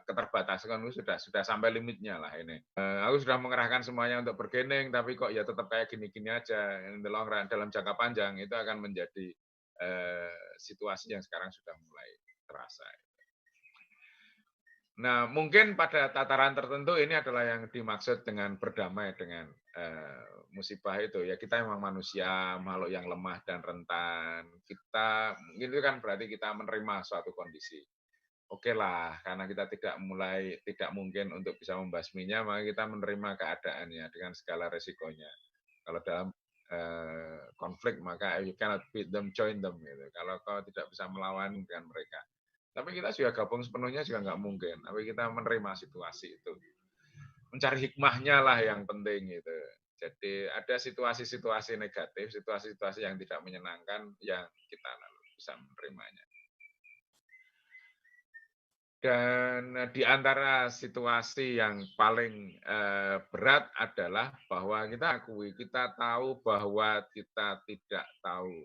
A: keterbatasan itu sudah sampai limitnya lah ini. Aku sudah mengerahkan semuanya untuk bergening, tapi kok ya tetap kayak gini-gini aja. In the long run, dalam jangka panjang itu akan menjadi situasi yang sekarang sudah mulai terasa. Nah, mungkin pada tataran tertentu ini adalah yang dimaksud dengan berdamai dengan musibah itu. Ya kita memang manusia, makhluk yang lemah dan rentan. Kita mungkin itu kan berarti kita menerima suatu kondisi. Oke lah, karena kita tidak mungkin untuk bisa membasminya, maka kita menerima keadaannya dengan segala resikonya. Kalau dalam konflik, maka you cannot beat them, join them. Gitu. Kalau kau tidak bisa melawan dengan mereka. Tapi kita juga gabung sepenuhnya juga nggak mungkin. Tapi kita menerima situasi itu. Mencari hikmahnya lah yang penting gitu. Jadi ada situasi-situasi negatif, situasi-situasi yang tidak menyenangkan yang kita lalu bisa menerimanya. Dan di antara situasi yang paling berat adalah bahwa kita akui, kita tahu bahwa kita tidak tahu.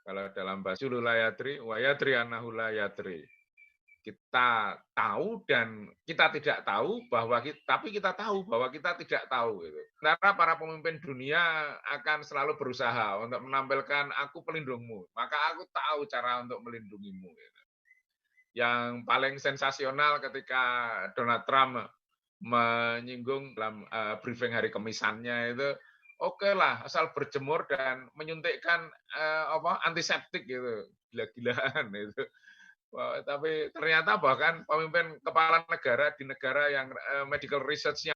A: Kalau dalam bahasa layatri, wa yatri annahu la yatri. Kita tahu dan kita tidak tahu tapi kita tahu bahwa kita tidak tahu. Gitu. Karena para pemimpin dunia akan selalu berusaha untuk menampilkan aku pelindungmu, maka aku tahu cara untuk melindungimu. Gitu. Yang paling sensasional ketika Donald Trump menyinggung dalam briefing hari Kemisannya itu, oke lah, asal berjemur dan menyuntikkan antiseptik gitu, gila-gilaan itu. Wah, tapi ternyata bahkan pemimpin kepala negara di negara yang medical research-nya,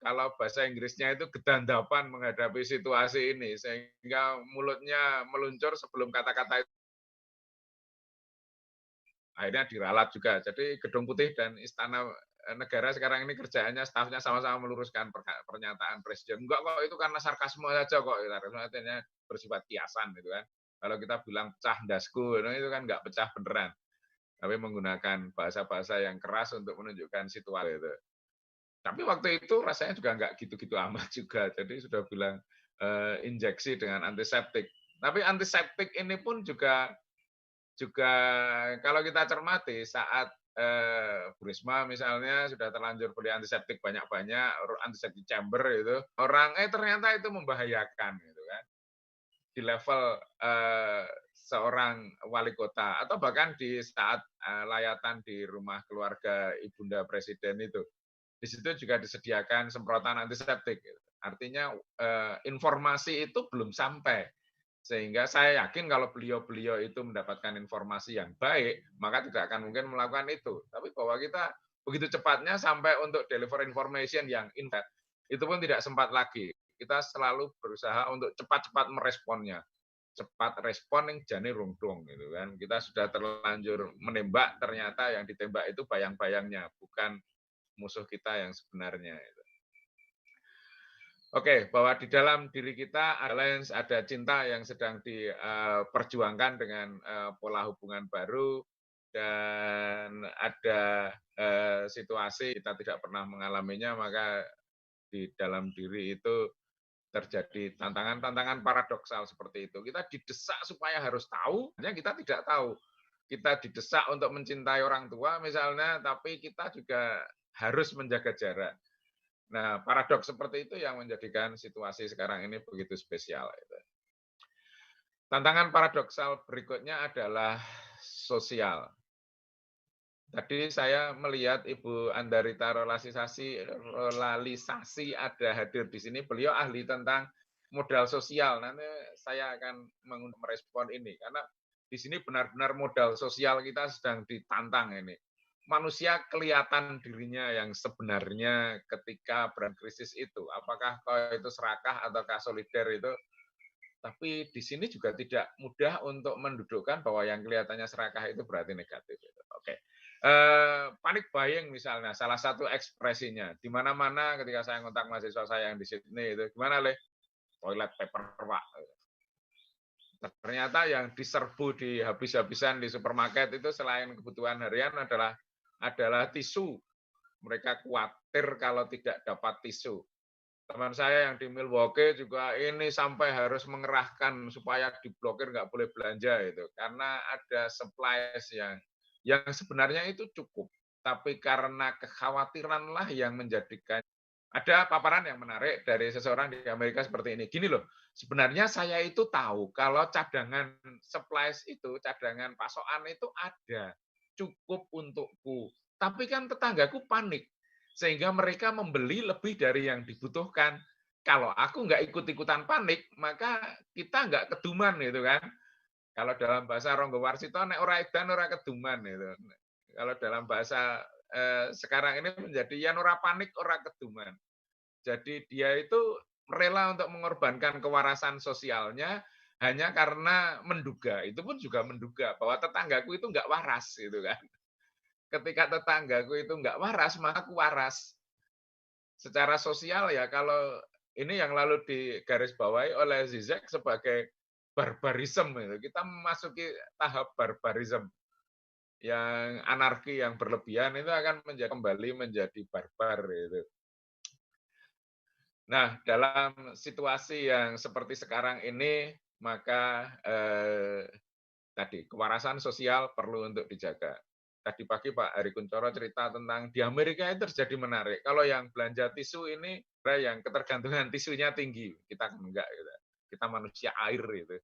A: kalau bahasa Inggrisnya itu gedandapan menghadapi situasi ini, sehingga mulutnya meluncur sebelum kata-kata itu. Akhirnya diralat juga. Jadi Gedung Putih dan Istana Negara sekarang ini kerjaannya stafnya sama-sama meluruskan pernyataan Presiden. Enggak kok, itu karena sarkasme saja kok. Artinya bersifat kiasan gitu kan. Kalau kita bilang pecah dasku, itu kan nggak pecah beneran. Tapi menggunakan bahasa-bahasa yang keras untuk menunjukkan situasi itu. Tapi waktu itu rasanya juga nggak gitu-gitu amat juga. Jadi sudah bilang injeksi dengan antiseptik. Tapi antiseptik ini pun juga kalau kita cermati saat Bu Risma misalnya sudah terlanjur beli antiseptik banyak-banyak, antiseptik chamber itu, orang ternyata itu membahayakan gitu kan. Di level seorang wali kota atau bahkan di saat layatan di rumah keluarga ibunda presiden itu, di situ juga disediakan semprotan antiseptik. Artinya informasi itu belum sampai, sehingga saya yakin kalau beliau-beliau itu mendapatkan informasi yang baik, maka tidak akan mungkin melakukan itu. Tapi bahwa kita begitu cepatnya sampai untuk deliver information yang invalid, itu pun tidak sempat lagi. Kita selalu berusaha untuk cepat-cepat meresponnya. Cepat respon yang jane rungtung gitu kan. Kita sudah terlanjur menembak, ternyata yang ditembak itu bayang-bayangnya, bukan musuh kita yang sebenarnya. Oke, bahwa di dalam diri kita ada cinta yang sedang diperjuangkan dengan pola hubungan baru, dan ada situasi kita tidak pernah mengalaminya, maka di dalam diri itu terjadi tantangan-tantangan paradoksal seperti itu. Kita didesak supaya harus tahu, hanya kita tidak tahu. Kita didesak untuk mencintai orang tua misalnya, tapi kita juga harus menjaga jarak. Nah, paradoks seperti itu yang menjadikan situasi sekarang ini begitu spesial. Tantangan paradoksal berikutnya adalah sosial. Tadi saya melihat Ibu Andarita realisasi ada hadir di sini. Beliau ahli tentang modal sosial. Nanti saya akan merespon ini karena di sini benar-benar modal sosial kita sedang ditantang ini. Manusia kelihatan dirinya yang sebenarnya ketika berkrisis itu. Apakah itu serakah ataukah solider itu? Tapi di sini juga tidak mudah untuk mendudukkan bahwa yang kelihatannya serakah itu berarti negatif. Oke. Panic buying misalnya, salah satu ekspresinya. Di mana-mana ketika saya ngontak mahasiswa saya yang di Sydney itu, gimana Le? Toilet paper, Pak. Ternyata yang diserbu di habis-habisan di supermarket itu selain kebutuhan harian adalah tisu. Mereka khawatir kalau tidak dapat tisu. Teman saya yang di Milwaukee juga ini sampai harus mengerahkan supaya diblokir nggak boleh belanja itu karena ada supplies yang sebenarnya itu cukup, tapi karena kekhawatiranlah yang menjadikan. Ada paparan yang menarik dari seseorang di Amerika seperti ini. Gini loh, sebenarnya saya itu tahu kalau cadangan supplies itu, cadangan pasokan itu ada, cukup untukku. Tapi kan tetanggaku panik, sehingga mereka membeli lebih dari yang dibutuhkan. Kalau aku nggak ikut-ikutan panik, maka kita nggak keduman gitu kan. Kalau dalam bahasa Ronggo Warsito, nek ora edan ora keduman gitu. Kalau dalam bahasa sekarang ini menjadi yang ora panik ora keduman. Jadi dia itu rela untuk mengorbankan kewarasan sosialnya hanya karena menduga. Itu pun juga menduga bahwa tetanggaku itu nggak waras gitu kan. Ketika tetanggaku itu nggak waras, maka aku waras. Secara sosial ya kalau ini yang lalu digarisbawahi oleh Zizek sebagai barbarisme itu. Kita memasuki tahap barbarisme yang anarki yang berlebihan itu akan kembali menjadi barbar gitu. Nah, dalam situasi yang seperti sekarang ini, maka tadi kewarasan sosial perlu untuk dijaga. Tadi pagi Pak Hari Kuncoro cerita tentang di Amerika itu terjadi menarik. Kalau yang belanja tisu ini, yang ketergantungan tisunya tinggi, kita kan enggak gitu. Kita manusia air gitu.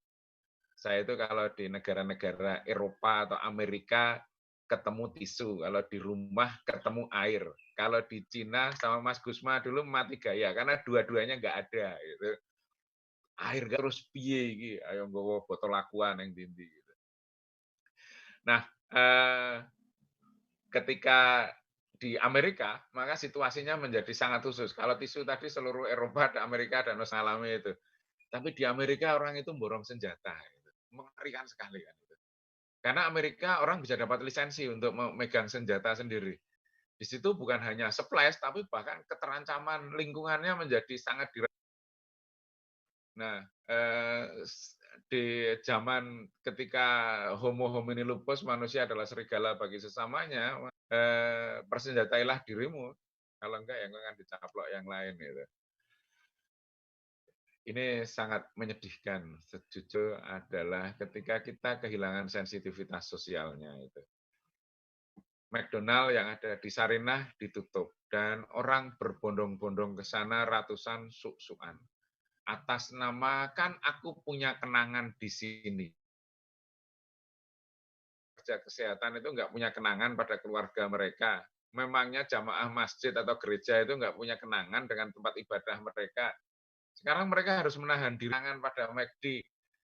A: Saya itu kalau di negara-negara Eropa atau Amerika ketemu tisu, kalau di rumah ketemu air. Kalau di Cina sama Mas Gusma dulu mati gaya karena dua-duanya nggak ada gitu. Air gak terus piye iki, ayo nggawa botol aqua ning ndi gitu. Nah, ketika di Amerika, maka situasinya menjadi sangat khusus. Kalau tisu tadi seluruh Eropa, Amerika dan mengalami itu. Tapi di Amerika orang itu borong senjata. Gitu. Mengerikan sekali kan. Karena Amerika orang bisa dapat lisensi untuk memegang senjata sendiri. Di situ bukan hanya supplies, tapi bahkan keterancaman lingkungannya menjadi sangat Nah, di zaman ketika homo homini lupus, manusia adalah serigala bagi sesamanya, persenjatailah dirimu. Kalau enggak, ya akan dicaplok yang lain. Gitu. Ini sangat menyedihkan. Sejujurnya adalah ketika kita kehilangan sensitivitas sosialnya. Itu. McDonald yang ada di Sarinah ditutup dan orang berbondong-bondong ke sana ratusan suk-sukan. Atas nama kan aku punya kenangan di sini. Kerja kesehatan itu nggak punya kenangan pada keluarga mereka. Memangnya jamaah masjid atau gereja itu nggak punya kenangan dengan tempat ibadah mereka. Sekarang mereka harus menahan diri pada McD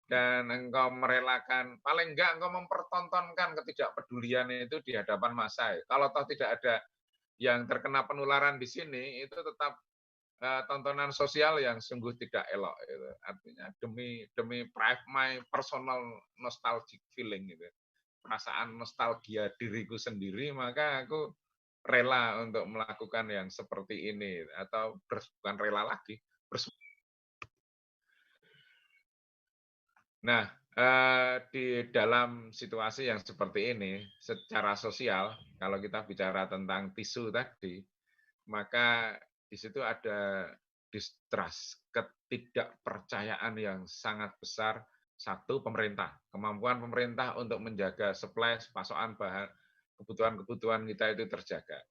A: dan engkau merelakan, paling enggak engkau mempertontonkan ketidakpedulian itu di hadapan massa. Kalau toh tidak ada yang terkena penularan di sini, itu tetap tontonan sosial yang sungguh tidak elok. Gitu. Artinya demi my personal nostalgic feeling, gitu. Perasaan nostalgia diriku sendiri, maka aku rela untuk melakukan yang seperti ini. Atau bukan rela lagi, Nah, di dalam situasi yang seperti ini, secara sosial, kalau kita bicara tentang tisu tadi, maka di situ ada distrust, ketidakpercayaan yang sangat besar. Satu, pemerintah. Kemampuan pemerintah untuk menjaga supply, pasokan bahan, kebutuhan-kebutuhan kita itu terjaga.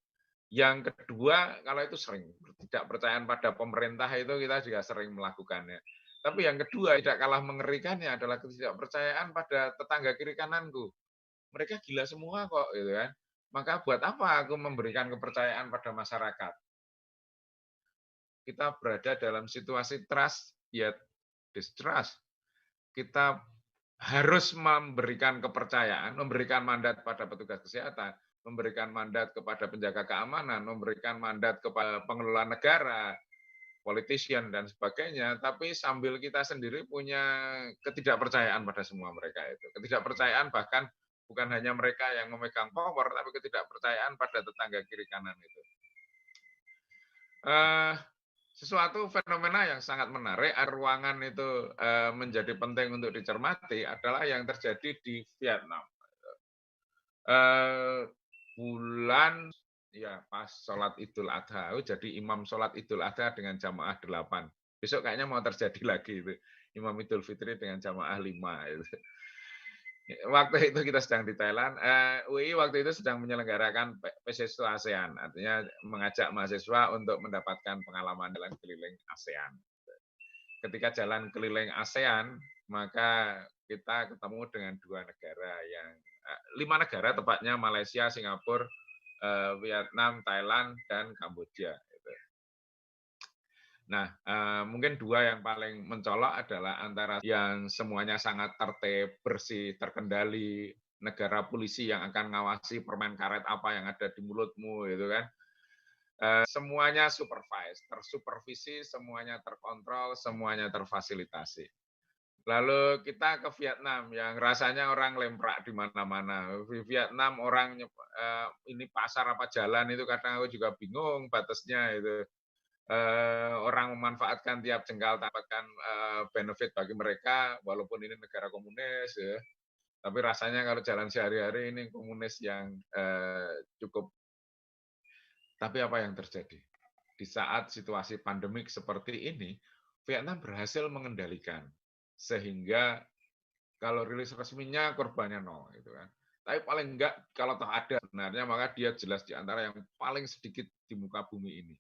A: Yang kedua, kalau itu sering, ketidakpercayaan pada pemerintah itu kita juga sering melakukannya. Tapi yang kedua, tidak kalah mengerikannya adalah ketidakpercayaan pada tetangga kiri kananku. Mereka gila semua kok, gitu kan. Maka buat apa aku memberikan kepercayaan pada masyarakat? Kita berada dalam situasi trust yet distrust. Kita harus memberikan kepercayaan, memberikan mandat pada petugas kesehatan, memberikan mandat kepada penjaga keamanan, memberikan mandat kepada pengelola negara, politician dan sebagainya, tapi sambil kita sendiri punya ketidakpercayaan pada semua mereka itu. Ketidakpercayaan bahkan bukan hanya mereka yang memegang power, tapi ketidakpercayaan pada tetangga kiri kanan itu. Sesuatu fenomena yang sangat menarik, ruangan itu menjadi penting untuk dicermati adalah yang terjadi di Vietnam. Bulan ya pas sholat Idul Adha, jadi imam sholat Idul Adha dengan jamaah 8. Besok kayaknya mau terjadi lagi itu, imam Idul Fitri dengan jamaah 5. Itu. Waktu itu kita sedang di Thailand, UI waktu itu sedang menyelenggarakan PSSI ASEAN, artinya mengajak mahasiswa untuk mendapatkan pengalaman jalan keliling ASEAN. Ketika jalan keliling ASEAN, maka kita ketemu dengan 2 negara yang 5 negara tepatnya, Malaysia, Singapura, Vietnam, Thailand, dan Kamboja. Nah, mungkin 2 yang paling mencolok adalah antara yang semuanya sangat tertib, bersih, terkendali, negara polisi yang akan ngawasi permen karet apa yang ada di mulutmu, gitu kan. Semuanya tersupervisi, semuanya terkontrol, semuanya terfasilitasi. Lalu kita ke Vietnam yang rasanya orang lemprak di mana-mana. Di Vietnam orang ini pasar apa jalan itu kadang aku juga bingung batasnya itu. Orang memanfaatkan tiap jengkal dapatkan benefit bagi mereka, walaupun ini negara komunis ya. Tapi rasanya kalau jalan sehari-hari ini komunis yang cukup. Tapi apa yang terjadi? Di saat situasi pandemik seperti ini, Vietnam berhasil mengendalikan sehingga kalau rilis resminya korbannya 0 gitu kan. Tapi paling enggak kalau toh ada sebenarnya maka dia jelas di antara yang paling sedikit di muka bumi ini.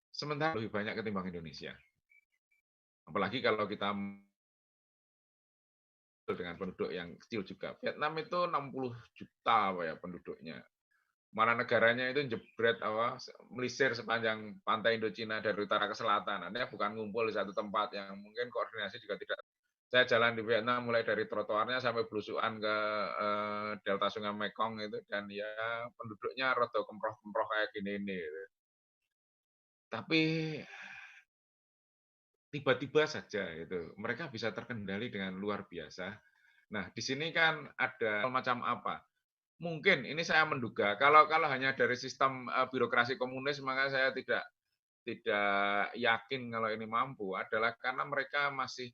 A: Sementara lebih banyak ketimbang Indonesia. Apalagi kalau kita dengan penduduk yang kecil juga. Vietnam itu 60 juta ya penduduknya. Mana negaranya itu jebret melisir sepanjang pantai Indochina dari utara ke selatan. Artinya bukan ngumpul di satu tempat yang mungkin koordinasi juga tidak. Saya jalan di Vietnam mulai dari trotoarnya sampai belusukan ke delta Sungai Mekong itu dan ya penduduknya rada kemproh-kemproh kayak gini ini. Gitu. Tapi tiba-tiba saja itu mereka bisa terkendali dengan luar biasa. Nah, di sini kan ada macam apa? Mungkin ini saya menduga kalau hanya dari sistem birokrasi komunis maka saya tidak yakin kalau ini mampu adalah karena mereka masih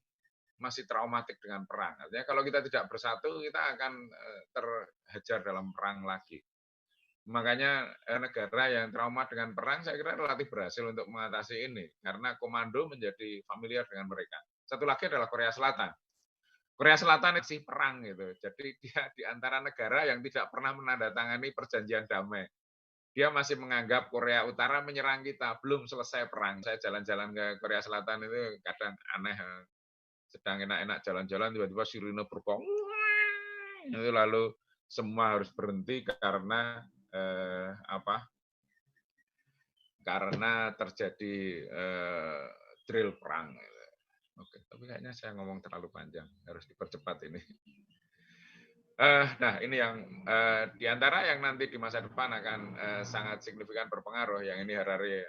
A: traumatik dengan perang. Artinya kalau kita tidak bersatu kita akan terhajar dalam perang lagi. Makanya negara yang trauma dengan perang saya kira relatif berhasil untuk mengatasi ini karena komando menjadi familiar dengan mereka. Satu lagi adalah Korea Selatan. Korea Selatan itu perang gitu. Jadi dia di antara negara yang tidak pernah menandatangani perjanjian damai. Dia masih menganggap Korea Utara menyerang kita, belum selesai perang. Saya jalan-jalan ke Korea Selatan itu kadang aneh. Sedang enak-enak jalan-jalan tiba-tiba sirine bergong. Itu lalu semua harus berhenti karena karena terjadi drill perang. Oke, tapi kayaknya saya ngomong terlalu panjang, harus dipercepat ini. Nah, ini yang di antara yang nanti di masa depan akan sangat signifikan berpengaruh, yang ini Harari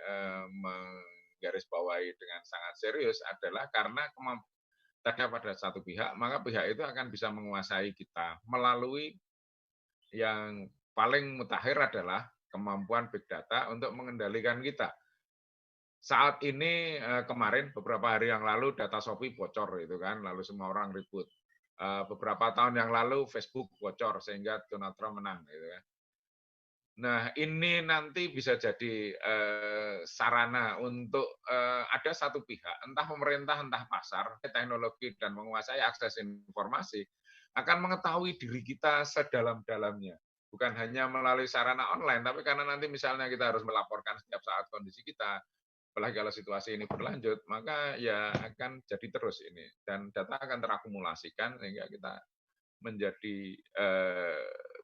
A: menggarisbawahi dengan sangat serius adalah karena kemampuan pada satu pihak, maka pihak itu akan bisa menguasai kita melalui yang paling mutakhir adalah kemampuan big data untuk mengendalikan kita. Saat ini kemarin beberapa hari yang lalu data Shopee bocor itu kan, lalu semua orang ribut. Beberapa tahun yang lalu Facebook bocor sehingga Donald Trump menang gitu kan. Nah, ini nanti bisa jadi sarana untuk ada satu pihak, entah pemerintah, entah pasar, teknologi dan menguasai akses informasi akan mengetahui diri kita sedalam-dalamnya. bukan hanya melalui sarana online, tapi karena nanti misalnya kita harus melaporkan setiap saat kondisi kita, apalagi kalau situasi ini berlanjut, maka ya akan jadi terus ini. Dan data akan terakumulasikan sehingga kita menjadi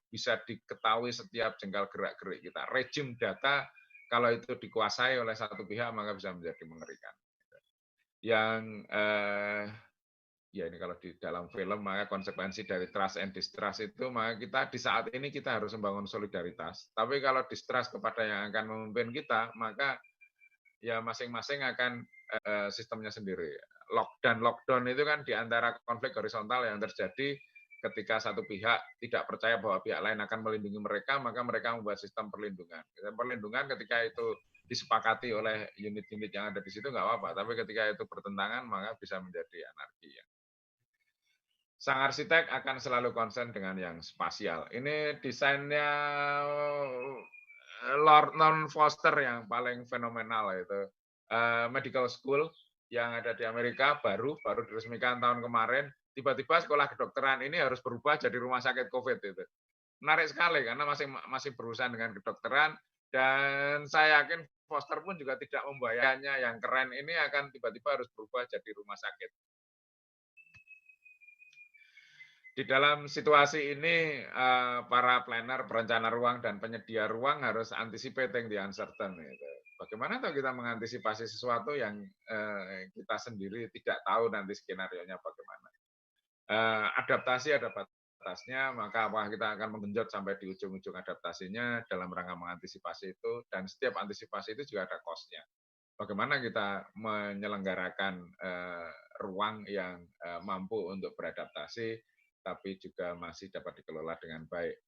A: bisa diketahui setiap jengkal gerak-gerik kita. Rejim data kalau itu dikuasai oleh satu pihak maka bisa menjadi mengerikan. Yang ya ini kalau di dalam film maka konsekuensi dari trust and distrust itu maka kita di saat ini kita harus membangun solidaritas. Tapi kalau distrust kepada yang akan memimpin kita maka ya masing-masing akan sistemnya sendiri. Lockdown itu kan di antara konflik horizontal yang terjadi ketika satu pihak tidak percaya bahwa pihak lain akan melindungi mereka, maka mereka membuat sistem perlindungan. Sistem perlindungan ketika itu disepakati oleh unit-unit yang ada di situ nggak apa-apa, tapi ketika itu bertentangan maka bisa menjadi anarki. Sang arsitek akan selalu konsen dengan yang spasial. Ini desainnya Lord Norman Foster yang paling fenomenal itu. Medical School yang ada di Amerika baru diresmikan tahun kemarin. Tiba-tiba sekolah kedokteran ini harus berubah jadi rumah sakit COVID itu. Menarik sekali karena masih berurusan dengan kedokteran dan saya yakin Foster pun juga tidak membayangkannya yang keren ini akan tiba-tiba harus berubah jadi rumah sakit. Di dalam situasi ini, para planner, perencana ruang, dan penyedia ruang harus anticipating the uncertain. Bagaimana kalau kita mengantisipasi sesuatu yang kita sendiri tidak tahu nanti skenario-nya bagaimana. Adaptasi ada batasnya, maka apakah kita akan menggenjot sampai di ujung-ujung adaptasinya dalam rangka mengantisipasi itu, dan setiap antisipasi itu juga ada cost-nya. Bagaimana kita menyelenggarakan ruang yang mampu untuk beradaptasi, tapi juga masih dapat dikelola dengan baik.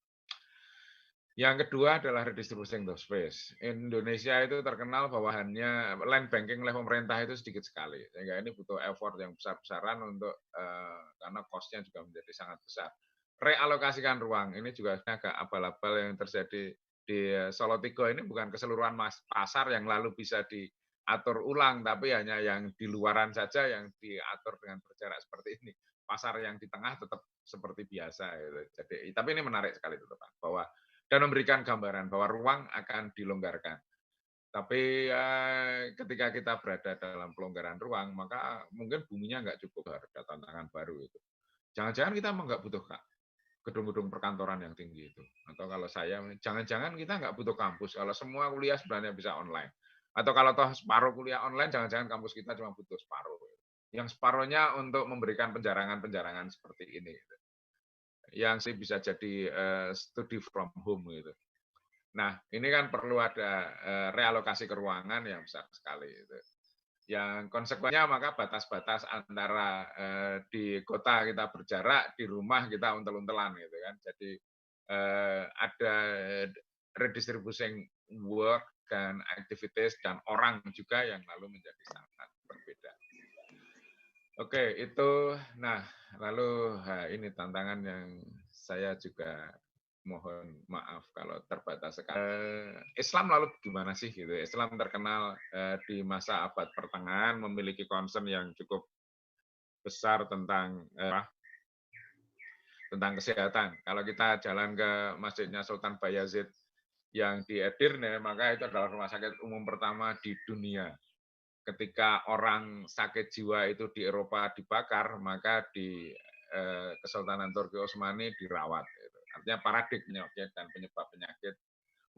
A: Yang kedua adalah redistributing the space. Indonesia itu terkenal bawahannya land banking oleh pemerintah itu sedikit sekali, sehingga ini butuh effort yang besar-besaran untuk karena cost-nya juga menjadi sangat besar. Realokasikan ruang ini juga agak abal-abal yang terjadi di Solo Tigo ini bukan keseluruhan pasar yang lalu bisa diatur ulang, tapi hanya yang di luaran saja yang diatur dengan berjarak seperti ini. Pasar yang di tengah tetap seperti biasa. Gitu. Jadi, tapi ini menarik sekali teman bahwa dan memberikan gambaran bahwa ruang akan dilonggarkan. Tapi ketika kita berada dalam pelonggaran ruang, maka mungkin buminya nggak cukup, ada tantangan baru itu. Jangan-jangan kita emang nggak butuh gedung-gedung perkantoran yang tinggi itu. Atau kalau saya, jangan-jangan kita nggak butuh kampus. Kalau semua kuliah sebenarnya bisa online. Atau kalau toh separuh kuliah online, jangan-jangan kampus kita cuma butuh separuh. Yang separuhnya untuk memberikan penjarangan-penjarangan seperti ini. Yang sih bisa jadi studi from home gitu. Nah, ini kan perlu ada realokasi ke ruangan yang besar sekali. Gitu. Yang konsekuensinya maka batas-batas antara di kota kita berjarak, di rumah kita untel-untelan gitu kan. Jadi ada redistributing work dan activities dan orang juga yang lalu menjadi sangat berbeda. Oke, itu nah lalu ini tantangan yang saya juga mohon maaf kalau terbatas sekali. Islam lalu gimana sih gitu? Islam terkenal di masa abad pertengahan memiliki concern yang cukup besar tentang kesehatan. Kalau kita jalan ke masjidnya Sultan Bayazid yang di Edirne, maka itu adalah rumah sakit umum pertama di dunia. Ketika orang sakit jiwa itu di Eropa dibakar, maka di Kesultanan Turki Utsmani dirawat. Artinya paradigma dan penyebab penyakit.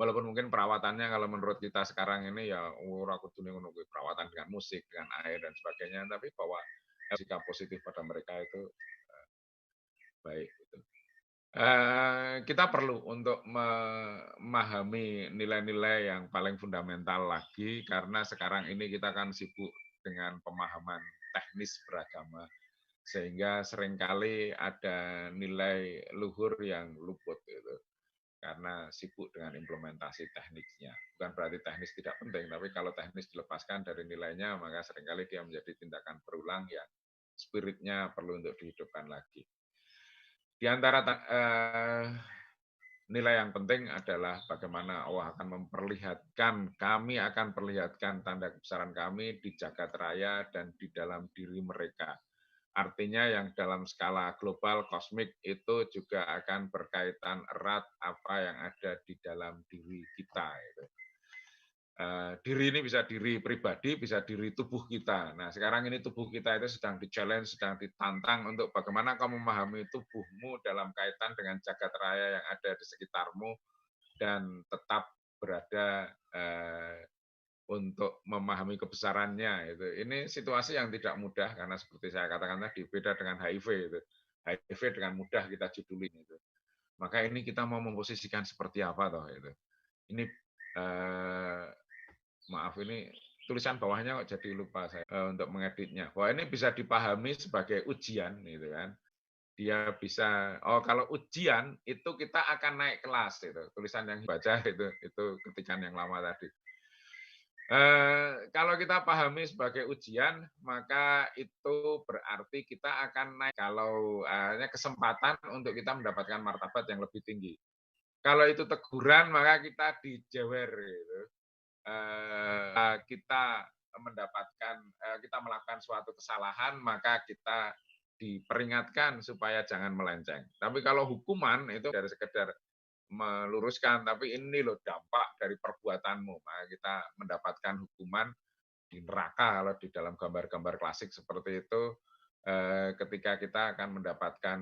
A: Walaupun mungkin perawatannya kalau menurut kita sekarang ini ya ora kudu menunggu perawatan dengan musik, dengan air dan sebagainya, tapi bahwa sikap positif pada mereka itu baik. Kita perlu untuk memahami nilai-nilai yang paling fundamental lagi karena sekarang ini kita kan sibuk dengan pemahaman teknis beragama sehingga seringkali ada nilai luhur yang luput gitu karena sibuk dengan implementasi teknisnya. Bukan berarti teknis tidak penting, tapi kalau teknis dilepaskan dari nilainya maka seringkali dia menjadi tindakan berulang yang spiritnya perlu untuk dihidupkan lagi. Di antara nilai yang penting adalah bagaimana Allah akan memperlihatkan, kami akan perlihatkan tanda kebesaran kami di jagat raya dan di dalam diri mereka. Artinya yang dalam skala global, kosmik itu juga akan berkaitan erat apa yang ada di dalam diri kita. Gitu. Diri ini bisa diri pribadi, bisa diri tubuh kita. Nah, sekarang ini tubuh kita itu sedang di-challenge, sedang ditantang untuk bagaimana kamu memahami tubuhmu dalam kaitan dengan jagat raya yang ada di sekitarmu dan tetap berada untuk memahami kebesarannya. Itu. Ini situasi yang tidak mudah karena seperti saya katakan tadi, beda dengan HIV. Itu. HIV dengan mudah kita judulin. Itu. Maka ini kita mau memposisikan seperti apa toh itu. Ini maaf ini tulisan bawahnya kok jadi lupa saya untuk mengeditnya. Bahwa ini bisa dipahami sebagai ujian gitu kan. Dia bisa kalau ujian itu kita akan naik kelas itu. Tulisan yang dibaca itu ketikan yang lama tadi. Kalau kita pahami sebagai ujian, maka itu berarti kita akan naik kalau kesempatan untuk kita mendapatkan martabat yang lebih tinggi. Kalau itu teguran, maka kita dijewer gitu. Kita mendapatkan kita melakukan suatu kesalahan, maka kita diperingatkan supaya jangan melenceng. Tapi kalau hukuman itu dari sekedar meluruskan, tapi ini loh dampak dari perbuatanmu, maka kita mendapatkan hukuman di neraka kalau di dalam gambar-gambar klasik seperti itu, ketika kita akan mendapatkan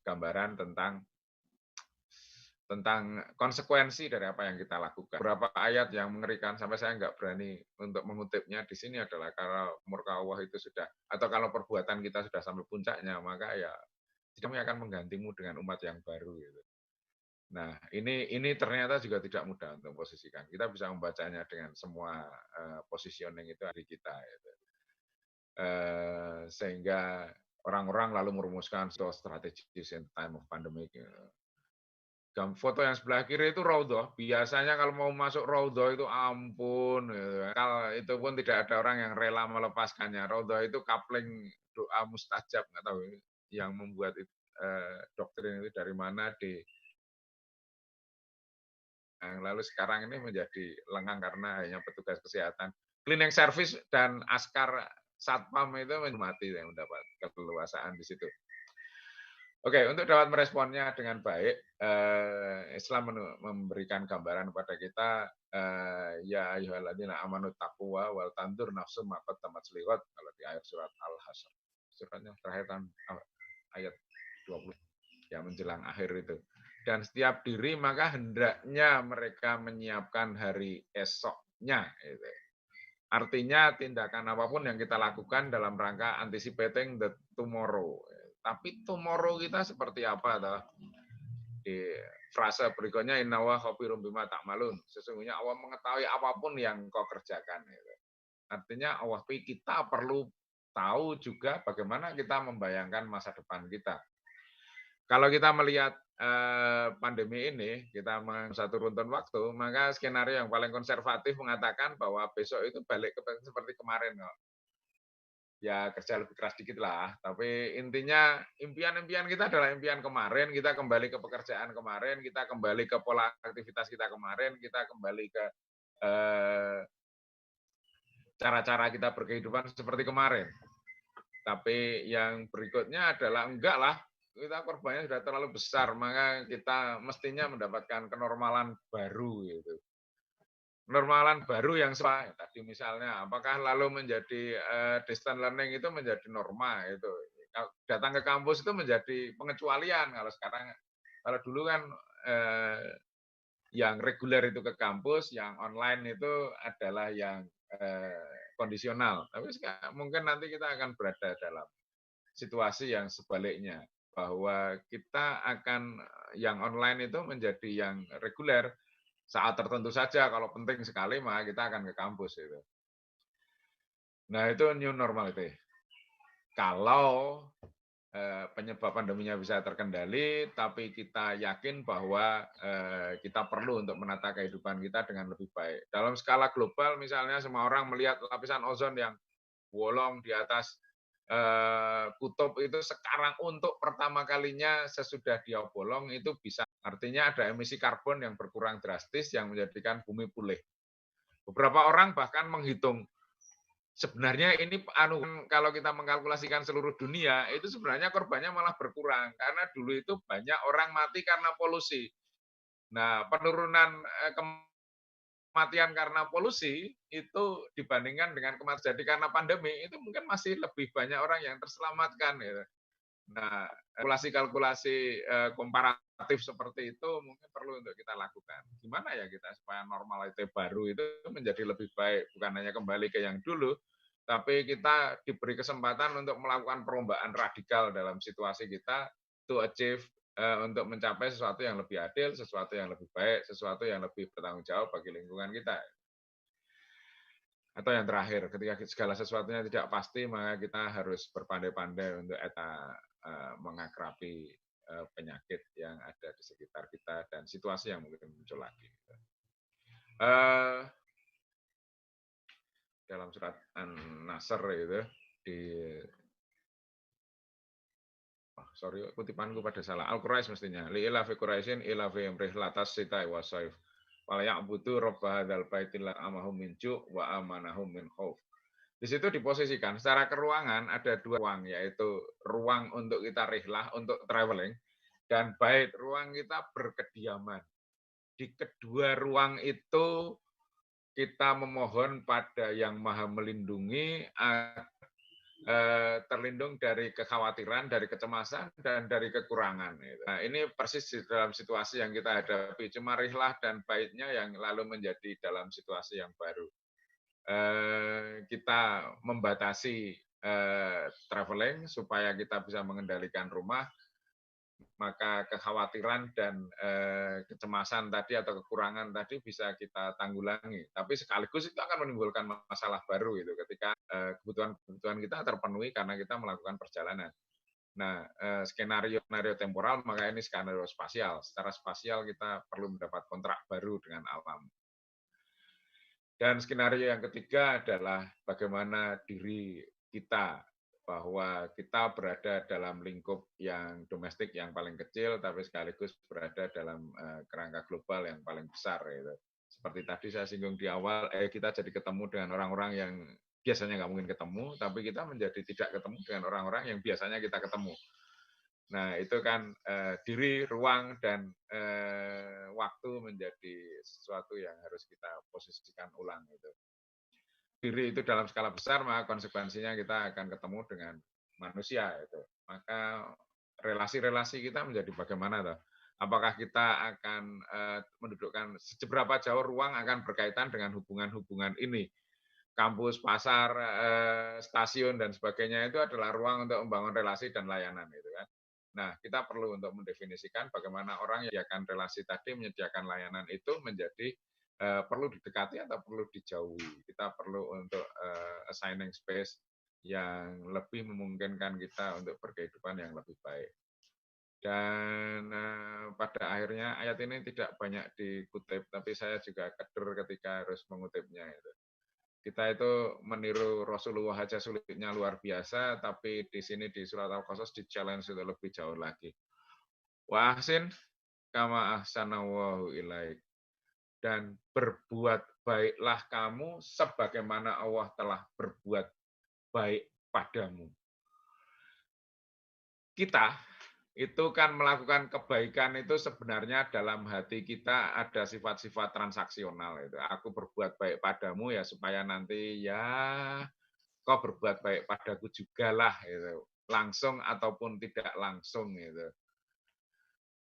A: gambaran tentang konsekuensi dari apa yang kita lakukan. Beberapa ayat yang mengerikan sampai saya nggak berani untuk mengutipnya di sini adalah kalau murka Allah itu sudah, atau kalau perbuatan kita sudah sampai puncaknya, maka ya kami akan menggantimu dengan umat yang baru. Gitu. Nah, ini ternyata juga tidak mudah untuk posisikan. Kita bisa membacanya dengan semua positioning itu dari kita. Gitu. Sehingga orang-orang lalu merumuskan strategis in time of pandemic. Foto yang sebelah kiri itu raudhah. Biasanya kalau mau masuk raudhah itu ampun. Gitu. Kalau itu pun tidak ada orang yang rela melepaskannya. Raudhah itu kapling doa mustajab, nggak tahu yang membuat doktrin itu dari mana lalu sekarang ini menjadi lengang karena hanya petugas kesehatan. Cleaning service dan askar satpam itu mati yang mendapat keleluasaan di situ. Oke, untuk dapat meresponnya dengan baik, Islam memberikan gambaran kepada kita, ya ayyuhalladzina amanu taqwa wal tandur nafsum ma qaddamat liwat, kalau di ayat surat Al-Hasyr. Suratnya terakhir ayat 20 yang menjelang akhir itu. Dan setiap diri maka hendaknya mereka menyiapkan hari esoknya. Gitu. Artinya tindakan apapun yang kita lakukan dalam rangka anticipating the tomorrow. Tapi tomorrow kita seperti apa? Toh? Di frase berikutnya, innawa khabirum bima ta'malun. Sesungguhnya Allah mengetahui apapun yang kau kerjakan. Gitu. Artinya Allah kita perlu tahu juga bagaimana kita membayangkan masa depan kita. Kalau kita melihat pandemi ini, kita satu runtun waktu, maka skenario yang paling konservatif mengatakan bahwa besok itu balik seperti kemarin kok. Ya kerja lebih keras dikit lah, tapi intinya impian-impian kita adalah impian kemarin, kita kembali ke pekerjaan kemarin, kita kembali ke pola aktivitas kita kemarin, kita kembali ke cara-cara kita berkehidupan seperti kemarin. Tapi yang berikutnya adalah enggak lah, kita korbannya sudah terlalu besar, maka kita mestinya mendapatkan kenormalan baru gitu. Normalan baru yang tadi misalnya, apakah lalu menjadi distance learning itu menjadi norma itu. Datang ke kampus itu menjadi pengecualian kalau sekarang. Kalau dulu kan yang reguler itu ke kampus, yang online itu adalah yang kondisional. Tapi mungkin nanti kita akan berada dalam situasi yang sebaliknya, bahwa kita akan yang online itu menjadi yang reguler saat tertentu saja, kalau penting sekali maka kita akan ke kampus itu. Nah itu new normality. Kalau penyebab pandeminya bisa terkendali, tapi kita yakin bahwa kita perlu untuk menata kehidupan kita dengan lebih baik. Dalam skala global misalnya semua orang melihat lapisan ozon yang bolong di atas kutub itu sekarang untuk pertama kalinya sesudah dia bolong itu bisa, artinya ada emisi karbon yang berkurang drastis yang menjadikan bumi pulih. Beberapa orang bahkan menghitung sebenarnya ini kalau kita mengkalkulasikan seluruh dunia, itu sebenarnya korbannya malah berkurang. Karena dulu itu banyak orang mati karena polusi. Nah, penurunan kematian karena polusi itu dibandingkan dengan kematian jadi karena pandemi, itu mungkin masih lebih banyak orang yang terselamatkan. Gitu. Nah, kalkulasi-kalkulasi komparatif seperti itu mungkin perlu untuk kita lakukan. Gimana ya kita supaya normalite baru itu menjadi lebih baik, bukan hanya kembali ke yang dulu, tapi kita diberi kesempatan untuk melakukan perubahan radikal dalam situasi kita to achieve untuk mencapai sesuatu yang lebih adil, sesuatu yang lebih baik, sesuatu yang lebih bertanggung jawab bagi lingkungan kita. Atau yang terakhir, ketika segala sesuatunya tidak pasti, maka kita harus berpandai-pandai untuk mengakrabi penyakit yang ada di sekitar kita dan situasi yang mungkin muncul lagi. Dalam surat An-Nasr itu di kutipanku pada salah. Al-Quraish mestinya. Li ila fi Quraisyin ila fi rihlatas sita'i wasaif. Wala ya'budu rabba hadzal baitil amahum min ju' wa amanahum min khauf. Di situ diposisikan secara keruangan ada dua ruang, yaitu ruang untuk kita rihlah, untuk traveling, dan bait, ruang kita berkediaman. Di kedua ruang itu kita memohon pada Yang Maha Melindungi terlindung dari kekhawatiran, dari kecemasan, dan dari kekurangan. Nah, ini persis di dalam situasi yang kita hadapi. Cuma rihlah dan baitnya yang lalu menjadi dalam situasi yang baru. Kita membatasi traveling supaya kita bisa mengendalikan rumah, maka kekhawatiran dan kecemasan tadi atau kekurangan tadi bisa kita tanggulangi. Tapi sekaligus itu akan menimbulkan masalah baru itu ketika kebutuhan kita terpenuhi karena kita melakukan perjalanan. Nah, skenario temporal, maka ini skenario spasial. Secara spasial kita perlu mendapat kontrak baru dengan alam. Dan skenario yang ketiga adalah bagaimana diri kita, bahwa kita berada dalam lingkup yang domestik yang paling kecil, tapi sekaligus berada dalam kerangka global yang paling besar. Gitu. Seperti tadi saya singgung di awal, kita jadi ketemu dengan orang-orang yang biasanya nggak mungkin ketemu, tapi kita menjadi tidak ketemu dengan orang-orang yang biasanya kita ketemu. Nah, itu kan diri, ruang, dan waktu menjadi sesuatu yang harus kita posisikan ulang. Gitu. Diri itu dalam skala besar, maka konsekuensinya kita akan ketemu dengan manusia. Gitu. Maka relasi-relasi kita menjadi bagaimana? Toh? Apakah kita akan mendudukkan seberapa jauh ruang akan berkaitan dengan hubungan-hubungan ini? Kampus, pasar, stasiun, dan sebagainya itu adalah ruang untuk membangun relasi dan layanan. Gitu kan. Nah, kita perlu untuk mendefinisikan bagaimana orang yang menyediakan relasi tadi, menyediakan layanan itu menjadi perlu didekati atau perlu dijauhi. Kita perlu untuk assigning space yang lebih memungkinkan kita untuk berkehidupan yang lebih baik. Dan pada akhirnya ayat ini tidak banyak dikutip, tapi saya juga keder ketika harus mengutipnya. Itu. Kita itu meniru Rasulullah aja sulitnya luar biasa, tapi di sini di surat Al-Qasas di challenge itu lebih jauh lagi. Wa ahsin kama ahsanallahu ilaik. Dan berbuat baiklah kamu sebagaimana Allah telah berbuat baik padamu. Kita itu kan melakukan kebaikan itu sebenarnya dalam hati kita ada sifat-sifat transaksional. Itu. Aku berbuat baik padamu ya supaya nanti ya kau berbuat baik padaku juga lah. Gitu. Langsung ataupun tidak langsung. Gitu.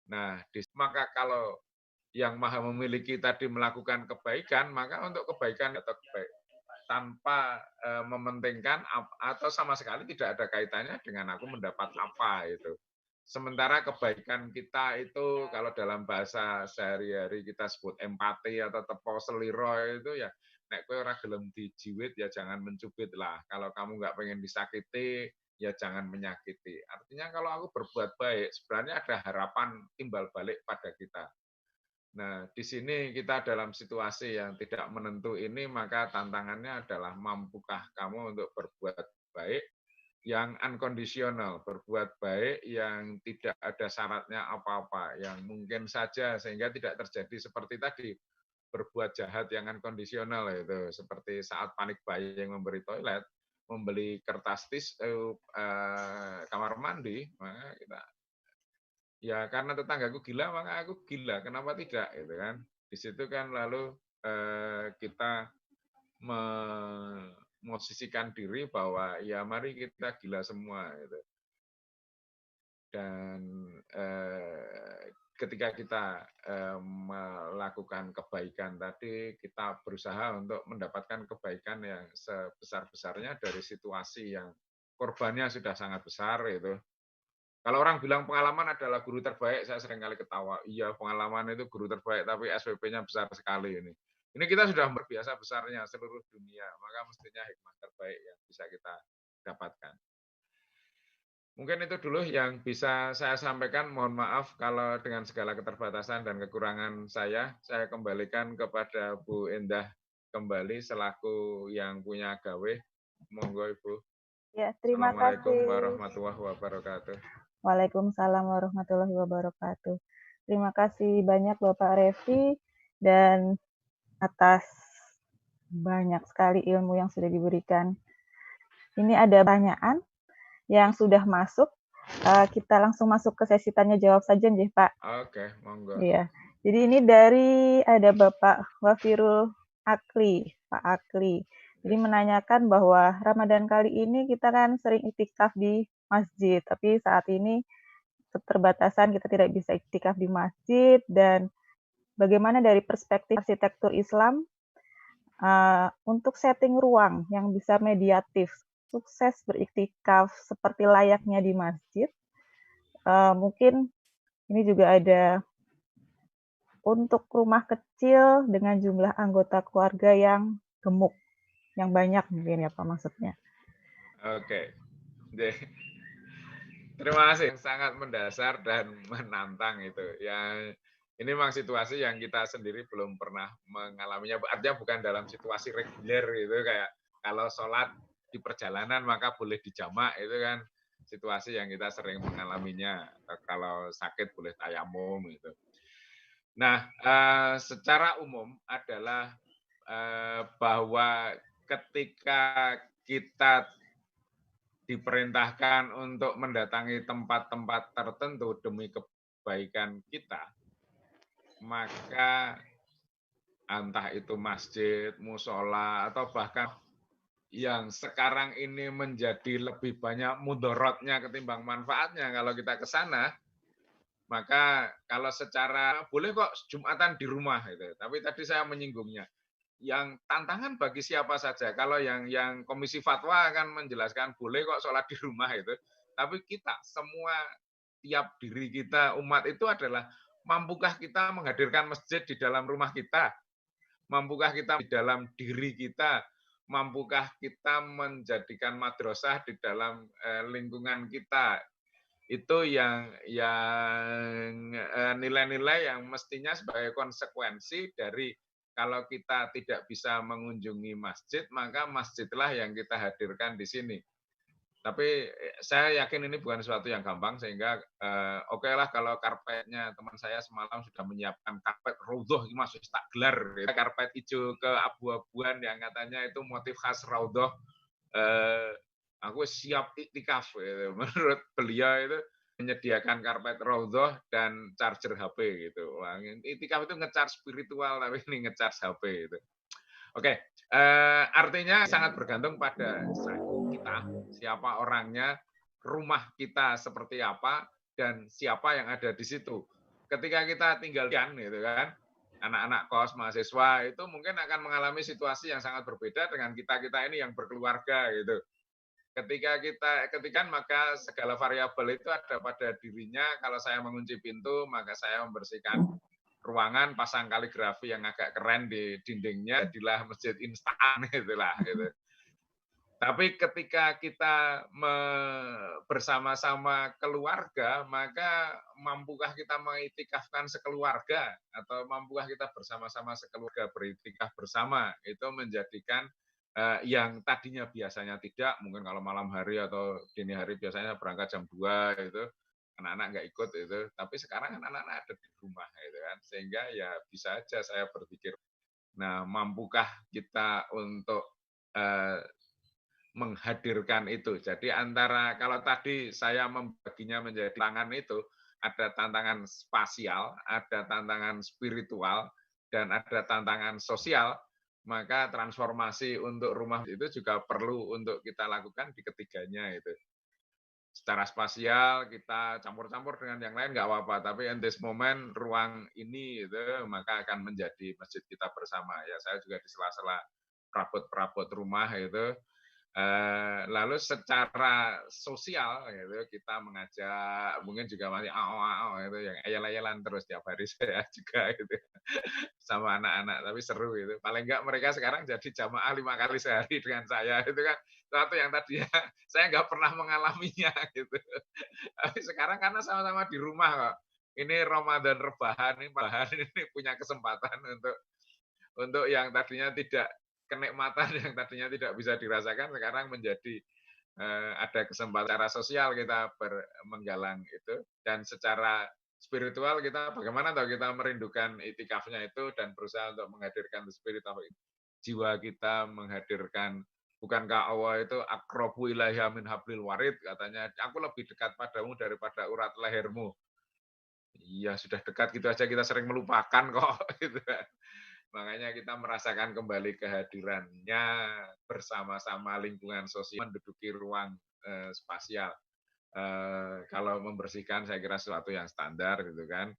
A: Nah, maka kalau yang maha memiliki tadi melakukan kebaikan, maka untuk kebaikan atau tanpa mementingkan atau sama sekali tidak ada kaitannya dengan aku mendapat apa itu. Sementara kebaikan kita itu kalau dalam bahasa sehari-hari kita sebut empati atau tepo seliro itu ya nek kowe ora gelem dijiwit ya jangan mencubit lah. Kalau kamu nggak pengen disakiti ya jangan menyakiti. Artinya kalau aku berbuat baik sebenarnya ada harapan timbal balik pada kita. Nah, di sini kita dalam situasi yang tidak menentu ini, maka tantangannya adalah mampukah kamu untuk berbuat baik yang unconditional, berbuat baik yang tidak ada syaratnya apa-apa, yang mungkin saja sehingga tidak terjadi seperti tadi. berbuat jahat yang unconditional itu, seperti saat panik buying memberi toilet, membeli kertas kamar mandi, maka kita ya karena tetanggaku gila maka aku gila, kenapa tidak gitu kan. Di situ kan lalu kita memosisikan diri bahwa ya mari kita gila semua gitu. Dan ketika kita melakukan kebaikan tadi, kita berusaha untuk mendapatkan kebaikan yang sebesar-besarnya dari situasi yang korbannya sudah sangat besar itu. Kalau orang bilang pengalaman adalah guru terbaik, saya seringkali ketawa. Iya, pengalaman itu guru terbaik, tapi SPP-nya besar sekali ini. Ini kita sudah berbiasa besarnya seluruh dunia, maka mestinya hikmah terbaik yang bisa kita dapatkan. Mungkin itu dulu yang bisa saya sampaikan. Mohon maaf kalau dengan segala keterbatasan dan kekurangan saya kembalikan kepada Bu Endah kembali selaku yang punya gawe. Monggo Ibu.
B: Ya, terima
A: Assalamualaikum
B: kasih.
A: warahmatullahi wabarakatuh.
B: Waalaikumsalam warahmatullahi wabarakatuh. Terima kasih banyak Bapak Revi dan atas banyak sekali ilmu yang sudah diberikan. Ini ada pertanyaan yang sudah masuk. Kita langsung masuk ke sesi tanya jawab saja nih Pak.
A: Oke, monggo.
B: Iya. Jadi ini dari ada Bapak Wafirul Akli, Pak Akli. Jadi menanyakan bahwa Ramadan kali ini kita kan sering iktikaf di masjid, tapi saat ini keterbatasan kita tidak bisa iktikaf di masjid, dan bagaimana dari perspektif arsitektur Islam untuk setting ruang yang bisa mediatif, sukses beriktikaf seperti layaknya di masjid. Mungkin ini juga ada untuk rumah kecil dengan jumlah anggota keluarga yang gemuk, yang banyak mungkin ya Pak maksudnya.
A: Oke. Terima kasih, sangat mendasar dan menantang itu. Ya, ini memang situasi yang kita sendiri belum pernah mengalaminya. Artinya bukan dalam situasi reguler gitu, kayak kalau sholat di perjalanan maka boleh dijamak, itu kan situasi yang kita sering mengalaminya. Kalau sakit boleh tayamum gitu. Nah, secara umum adalah bahwa ketika kita diperintahkan untuk mendatangi tempat-tempat tertentu demi kebaikan kita, maka entah itu masjid, musola, atau bahkan yang sekarang ini menjadi lebih banyak mudorotnya ketimbang manfaatnya kalau kita ke sana, maka kalau secara boleh kok Jumatan di rumah itu. Tapi tadi saya menyinggungnya, yang tantangan bagi siapa saja. Kalau yang Komisi Fatwa akan menjelaskan boleh kok sholat di rumah itu. Tapi kita semua, tiap diri kita umat itu adalah mampukah kita menghadirkan masjid di dalam rumah kita? Mampukah kita di dalam diri kita? Mampukah kita menjadikan madrasah di dalam lingkungan kita? Itu yang nilai-nilai yang mestinya sebagai konsekuensi dari kalau kita tidak bisa mengunjungi masjid, maka masjidlah yang kita hadirkan di sini. Tapi saya yakin ini bukan sesuatu yang gampang, sehingga oke lah kalau karpetnya teman saya semalam sudah menyiapkan karpet raudhah, ini masih tak gelar. Karpet hijau keabu-abuan yang katanya itu motif khas raudhah. Aku siap iktikaf. Menurut beliau itu menyediakan karpet raudhah dan charger HP gitu. Wah, iktikaf itu nge-charge spiritual, tapi ini nge-charge HP gitu. Oke, artinya sangat bergantung pada kita, siapa orangnya, rumah kita seperti apa, dan siapa yang ada di situ. Ketika kita tinggalkan gitu kan, anak-anak kos, mahasiswa itu mungkin akan mengalami situasi yang sangat berbeda dengan kita-kita ini yang berkeluarga gitu. Ketika maka segala variabel itu ada pada dirinya. Kalau saya mengunci pintu, maka saya membersihkan ruangan, pasang kaligrafi yang agak keren di dindingnya, jadilah masjid instan itulah gitu. Tapi ketika kita bersama-sama keluarga, maka mampukah kita mengiktikafkan sekeluarga, atau mampukah kita bersama-sama sekeluarga beriktikaf bersama? Itu menjadikan yang tadinya biasanya tidak, mungkin kalau malam hari atau dini hari biasanya berangkat jam 2 itu, anak-anak nggak ikut itu, tapi sekarang anak-anak ada di rumah gitu kan, sehingga ya bisa aja saya berpikir Nah, mampukah kita untuk menghadirkan itu? Jadi antara kalau tadi saya membaginya menjadi tantangan itu, ada tantangan spasial, ada tantangan spiritual, dan ada tantangan sosial, maka transformasi untuk rumah itu juga perlu untuk kita lakukan di ketiganya itu. Secara spasial kita campur-campur dengan yang lain nggak apa-apa, tapi in this moment ruang ini itu maka akan menjadi masjid kita bersama. Ya saya juga di sela-sela perabot-perabot rumah itu. Lalu secara sosial gitu kita mengajak mungkin juga masih itu yang ayel-ayelan terus tiap hari saya juga gitu sama anak-anak, tapi seru gitu. Paling enggak mereka sekarang jadi jamaah 5 kali sehari dengan saya, itu kan sesuatu yang tadinya saya nggak pernah mengalaminya gitu. Tapi sekarang karena sama-sama di rumah kok. Ini Ramadan rebahan, ini bahan ini punya kesempatan untuk yang tadinya tidak kenikmatan yang tadinya tidak bisa dirasakan sekarang menjadi ada kesempatan secara sosial kita menggalang itu dan secara spiritual kita bagaimana tahu kita merindukan itikafnya itu dan berusaha untuk menghadirkan spirit of jiwa kita menghadirkan bukankah Allah itu akrobu ilaiha min hablil warid katanya aku lebih dekat padamu daripada urat lehermu. Iya sudah dekat gitu aja kita sering melupakan kok gitu kan. Makanya kita merasakan kembali kehadirannya bersama-sama lingkungan sosial menduduki ruang spasial. Kalau membersihkan saya kira sesuatu yang standar gitu kan.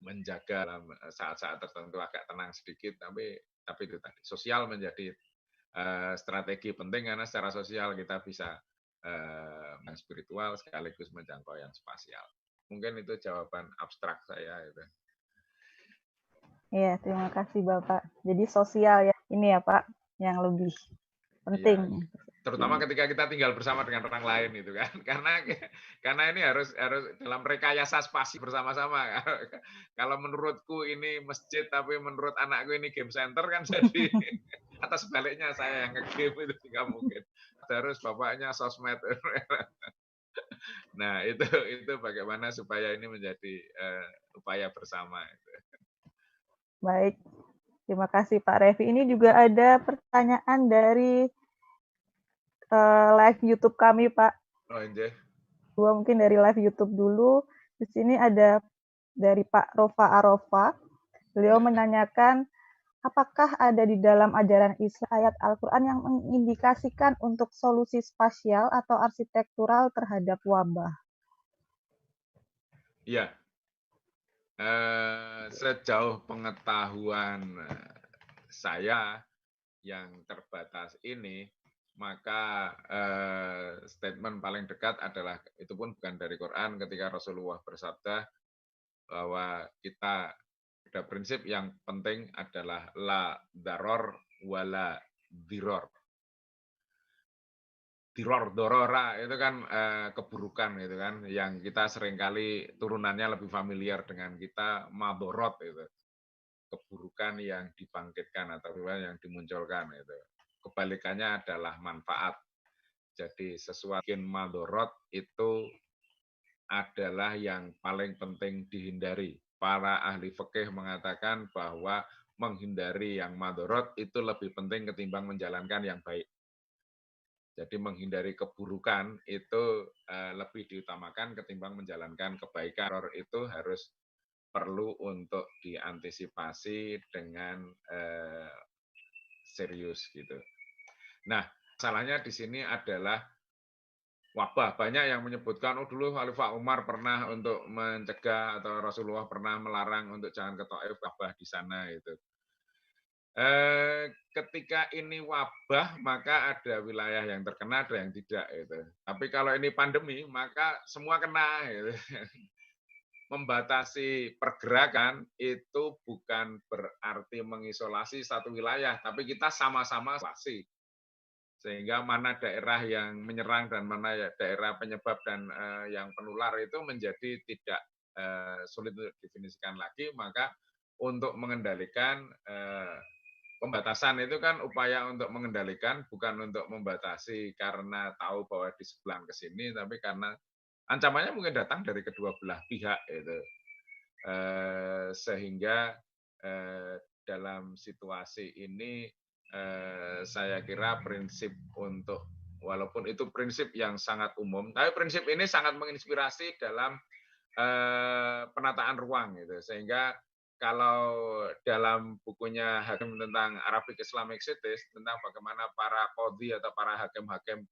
A: Menjaga dalam saat-saat tertentu agak tenang sedikit, tapi itu tadi sosial menjadi strategi penting karena secara sosial kita bisa spiritual sekaligus menjangkau yang spasial. Mungkin itu jawaban abstrak saya itu.
B: Iya, terima kasih Bapak. Jadi sosial ya, ini ya Pak, yang lebih penting.
A: Ya, terutama ketika kita tinggal bersama dengan orang lain itu kan, karena ini harus dalam rekayasa spasi bersama-sama. Kalau menurutku ini masjid, tapi menurut anakku ini game center kan jadi atas sebaliknya saya yang nge-game itu tidak mungkin. Harus bapaknya sosmed. Nah itu bagaimana supaya ini menjadi upaya bersama.
B: Baik, terima kasih Pak Revi. Ini juga ada pertanyaan dari live YouTube kami, Pak.
A: Oh, iya.
B: Mungkin dari live YouTube dulu. Di sini ada dari Pak Rofa Arofa. Beliau menanyakan, apakah ada di dalam ajaran Islam ayat Al-Quran yang mengindikasikan untuk solusi spasial atau arsitektural terhadap wabah?
A: Iya. Sejauh pengetahuan saya yang terbatas ini, maka statement paling dekat adalah itu pun bukan dari Quran ketika Rasulullah bersabda bahwa kita ada prinsip yang penting adalah la daror wala diror. Diror dorora itu kan keburukan gitu kan yang kita seringkali turunannya lebih familiar dengan kita madorot itu keburukan yang dibangkitkan atau yang dimunculkan itu kebalikannya adalah manfaat jadi sesuatu yang madorot itu adalah yang paling penting dihindari para ahli fikih mengatakan bahwa menghindari yang madorot itu lebih penting ketimbang menjalankan yang baik. Jadi menghindari keburukan itu lebih diutamakan ketimbang menjalankan kebaikan. Error itu harus perlu untuk diantisipasi dengan serius gitu. Nah, masalahnya di sini adalah wabah. Banyak yang menyebutkan, oh dulu Khalifah Umar pernah untuk mencegah atau Rasulullah pernah melarang untuk jangan ke Taif, wabah di sana itu. Ketika ini wabah maka ada wilayah yang terkena ada yang tidak itu. Tapi kalau ini pandemi maka semua kena gitu. Membatasi pergerakan itu bukan berarti mengisolasi satu wilayah, tapi kita sama-sama isolasi. Sehingga mana daerah yang menyerang dan mana daerah penyebab dan yang penular itu menjadi tidak sulit untuk definisikan lagi, maka untuk mengendalikan pembatasan itu kan upaya untuk mengendalikan, bukan untuk membatasi karena tahu bahwa di sebelah ke sini, tapi karena ancamannya mungkin datang dari kedua belah pihak itu. Sehingga dalam situasi ini saya kira prinsip untuk, walaupun itu prinsip yang sangat umum, tapi prinsip ini sangat menginspirasi dalam penataan ruang gitu. Sehingga kalau dalam bukunya Hakim tentang Arabic Islamic Cities, tentang bagaimana para qadhi atau para hakim-hakim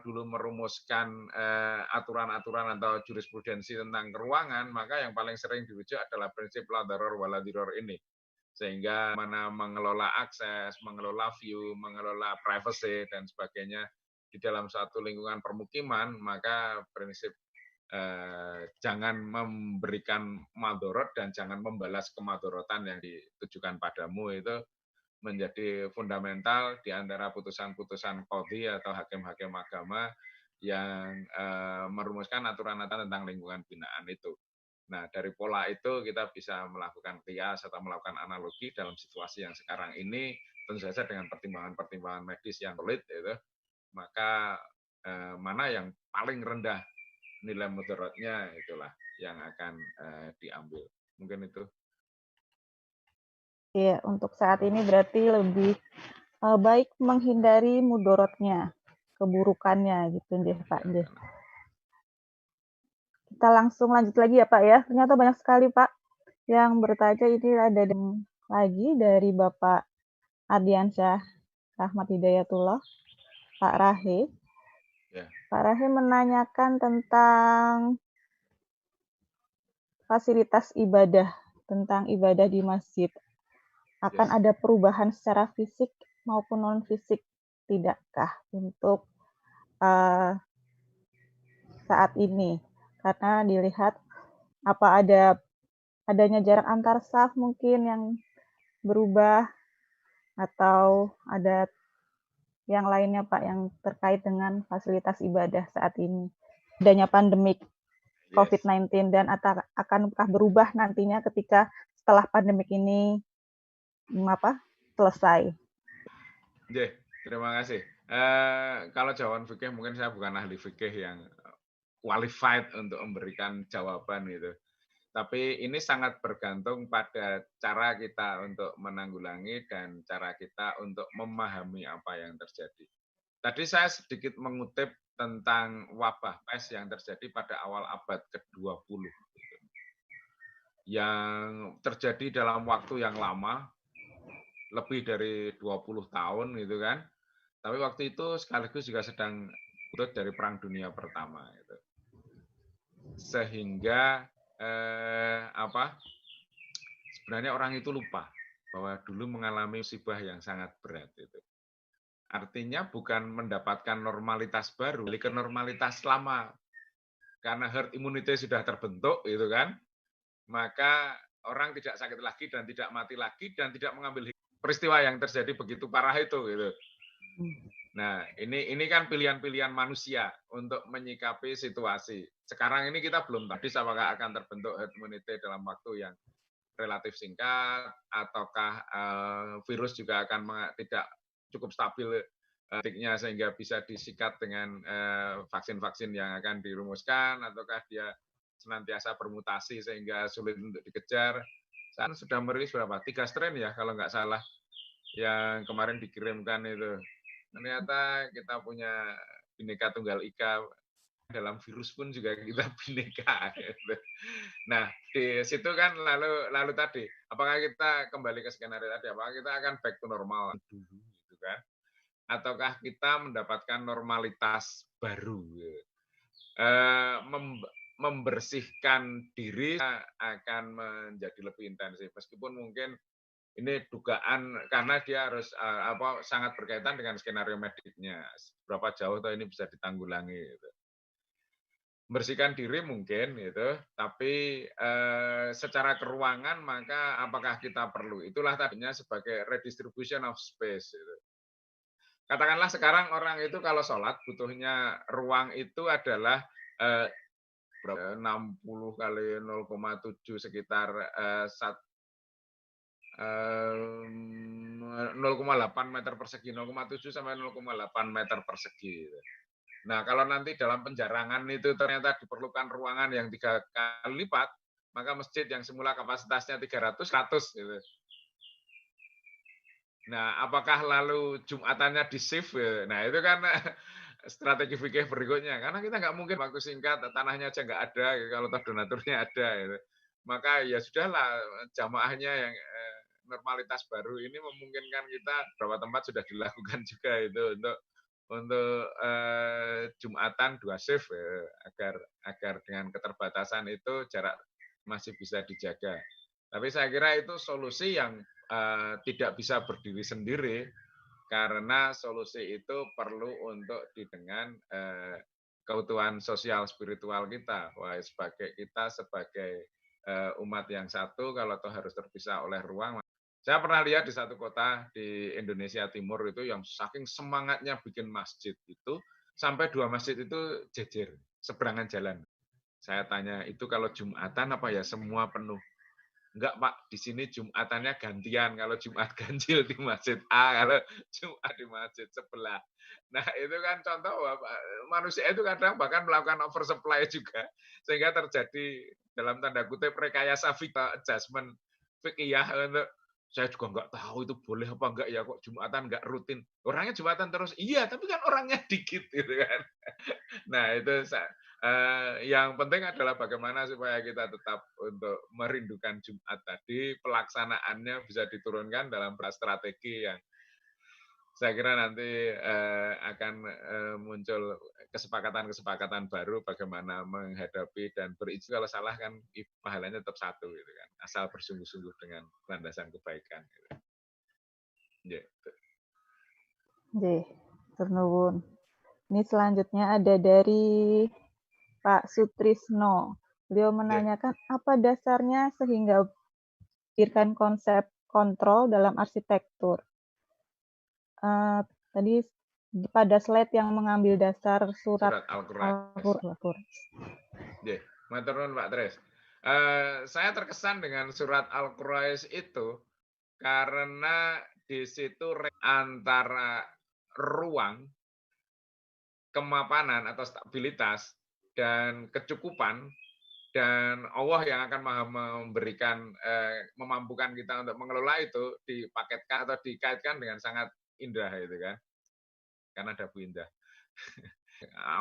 A: dulu merumuskan aturan-aturan atau jurisprudensi tentang keruangan, maka yang paling sering dirujuk adalah prinsip la darar wa la dirar ini. Sehingga mana mengelola akses, mengelola view, mengelola privacy, dan sebagainya di dalam suatu lingkungan permukiman, maka prinsip jangan memberikan madorot dan jangan membalas kemadorotan yang ditujukan padamu itu menjadi fundamental di antara putusan-putusan qadhi atau hakim-hakim agama yang merumuskan aturan-aturan tentang lingkungan binaan itu. Nah, dari pola itu kita bisa melakukan kias atau melakukan analogi dalam situasi yang sekarang ini, tentu saja dengan pertimbangan-pertimbangan medis yang solid, itu, maka mana yang paling rendah nilai mudaratnya, itulah yang akan diambil. Mungkin itu.
B: Iya, untuk saat ini berarti lebih baik menghindari mudorotnya, keburukannya gitu deh Pak. Deh. Kita langsung lanjut lagi ya Pak ya. Ternyata banyak sekali Pak yang bertanya. Ini ada lagi dari Bapak Ardiansyah Rahmat Hidayatullah, Pak Rahe. Ya. Pak Rahe menanyakan tentang fasilitas ibadah, tentang ibadah di masjid. Akan ada perubahan secara fisik maupun non-fisik, tidakkah untuk saat ini? Karena dilihat apa adanya jarak antar saf mungkin yang berubah, atau ada yang lainnya Pak yang terkait dengan fasilitas ibadah saat ini, adanya pandemik COVID-19, dan akankah berubah nantinya ketika setelah pandemik ini selesai?
A: Terima kasih. Kalau jawaban fikih, mungkin saya bukan ahli fikih yang qualified untuk memberikan jawaban gitu. Tapi ini sangat bergantung pada cara kita untuk menanggulangi dan cara kita untuk memahami apa yang terjadi. Tadi saya sedikit mengutip tentang wabah pes yang terjadi pada awal abad ke-20. Yang terjadi dalam waktu yang lama, lebih dari 20 tahun gitu kan. Tapi waktu itu sekaligus juga sedang dari Perang Dunia Pertama gitu. Sehingga sebenarnya orang itu lupa bahwa dulu mengalami musibah yang sangat berat itu. Artinya bukan mendapatkan normalitas baru, ke normalitas lama. Karena herd immunity sudah terbentuk gitu kan, maka orang tidak sakit lagi dan tidak mati lagi dan tidak mengambil peristiwa yang terjadi begitu parah itu gitu. Nah, ini kan pilihan-pilihan manusia untuk menyikapi situasi. Sekarang ini kita belum tahu apakah akan terbentuk herd immunity dalam waktu yang relatif singkat, ataukah virus juga akan tidak cukup stabil titiknya sehingga bisa disikat dengan vaksin-vaksin yang akan dirumuskan, ataukah dia senantiasa bermutasi sehingga sulit untuk dikejar. Sekarang sudah merilis berapa? 3 strain ya kalau nggak salah yang kemarin dikirimkan itu. Ternyata kita punya Bhinneka Tunggal Ika, dalam virus pun juga kita bineka. Nah, di situ kan lalu tadi, apakah kita kembali ke skenario tadi, apakah kita akan back to normal dulu gitu kan? Ataukah kita mendapatkan normalitas baru? Membersihkan diri akan menjadi lebih intensif, meskipun mungkin ini dugaan karena dia harus sangat berkaitan dengan skenario mediknya. Berapa jauh tuh ini bisa ditanggulangi gitu. Bersihkan diri mungkin gitu, tapi secara keruangan maka apakah kita perlu? Itulah tadinya sebagai redistribution of space gitu. Katakanlah sekarang orang itu kalau sholat butuhnya ruang itu adalah 60 kali 0,7 sekitar 0,8 meter persegi, 0,7 sampai 0,8 meter persegi. Nah, kalau nanti dalam penjarangan itu ternyata diperlukan ruangan yang 3 kali lipat, maka masjid yang semula kapasitasnya 300, 100 gitu. Nah, apakah lalu Jumatannya di-shift? Nah, itu kan strategi fikih berikutnya. Karena kita nggak mungkin waktu singkat, tanahnya aja nggak ada, gitu, kalau toh donaturnya ada. Gitu. Maka ya sudahlah, jamaahnya yang normalitas baru ini memungkinkan kita beberapa tempat sudah dilakukan juga itu untuk Jumatan 2 shift agar dengan keterbatasan itu jarak masih bisa dijaga. Tapi saya kira itu solusi yang tidak bisa berdiri sendiri karena solusi itu perlu untuk dengan keutuhan sosial spiritual kita. Wah, kita sebagai umat yang satu kalau toh harus terpisah oleh ruang. Saya pernah lihat di satu kota di Indonesia Timur itu yang saking semangatnya bikin masjid itu sampai 2 masjid itu jejer seberangan jalan. Saya tanya, itu kalau Jumatan apa ya semua penuh? Enggak, Pak, di sini Jumatannya gantian. Kalau Jumat ganjil di masjid A, kalau Jumat di masjid sebelah. Nah, itu kan contoh manusia itu kadang bahkan melakukan oversupply juga. Sehingga terjadi dalam tanda kutip rekayasa adjustment fikih untuk saya juga nggak tahu itu boleh apa enggak ya kok Jumatan nggak rutin. Orangnya Jumatan terus, iya tapi kan orangnya dikit gitu kan. Nah itu yang penting adalah bagaimana supaya kita tetap untuk merindukan Jumat tadi, pelaksanaannya bisa diturunkan dalam strategi yang saya kira nanti akan muncul kesepakatan-kesepakatan baru bagaimana menghadapi dan berizin kalau salah kan pahalanya tetap satu gitu kan, asal bersungguh-sungguh dengan landasan kebaikan. Gitu. Gitu.
B: Turnuwun. Ini selanjutnya ada dari Pak Sutrisno. Beliau menanyakan apa dasarnya sehingga memikirkan konsep kontrol dalam arsitektur. Tadi pada slide yang mengambil dasar surat Al-Qur'an.
A: Matur nuwun Pak Tres. Saya terkesan dengan surat Al-Qur'an itu karena di situ antara ruang, kemapanan atau stabilitas dan kecukupan dan Allah yang akan memberikan memampukan kita untuk mengelola itu dipaketkan atau dikaitkan dengan sangat indah itu kan. Karena ada Bu Indah.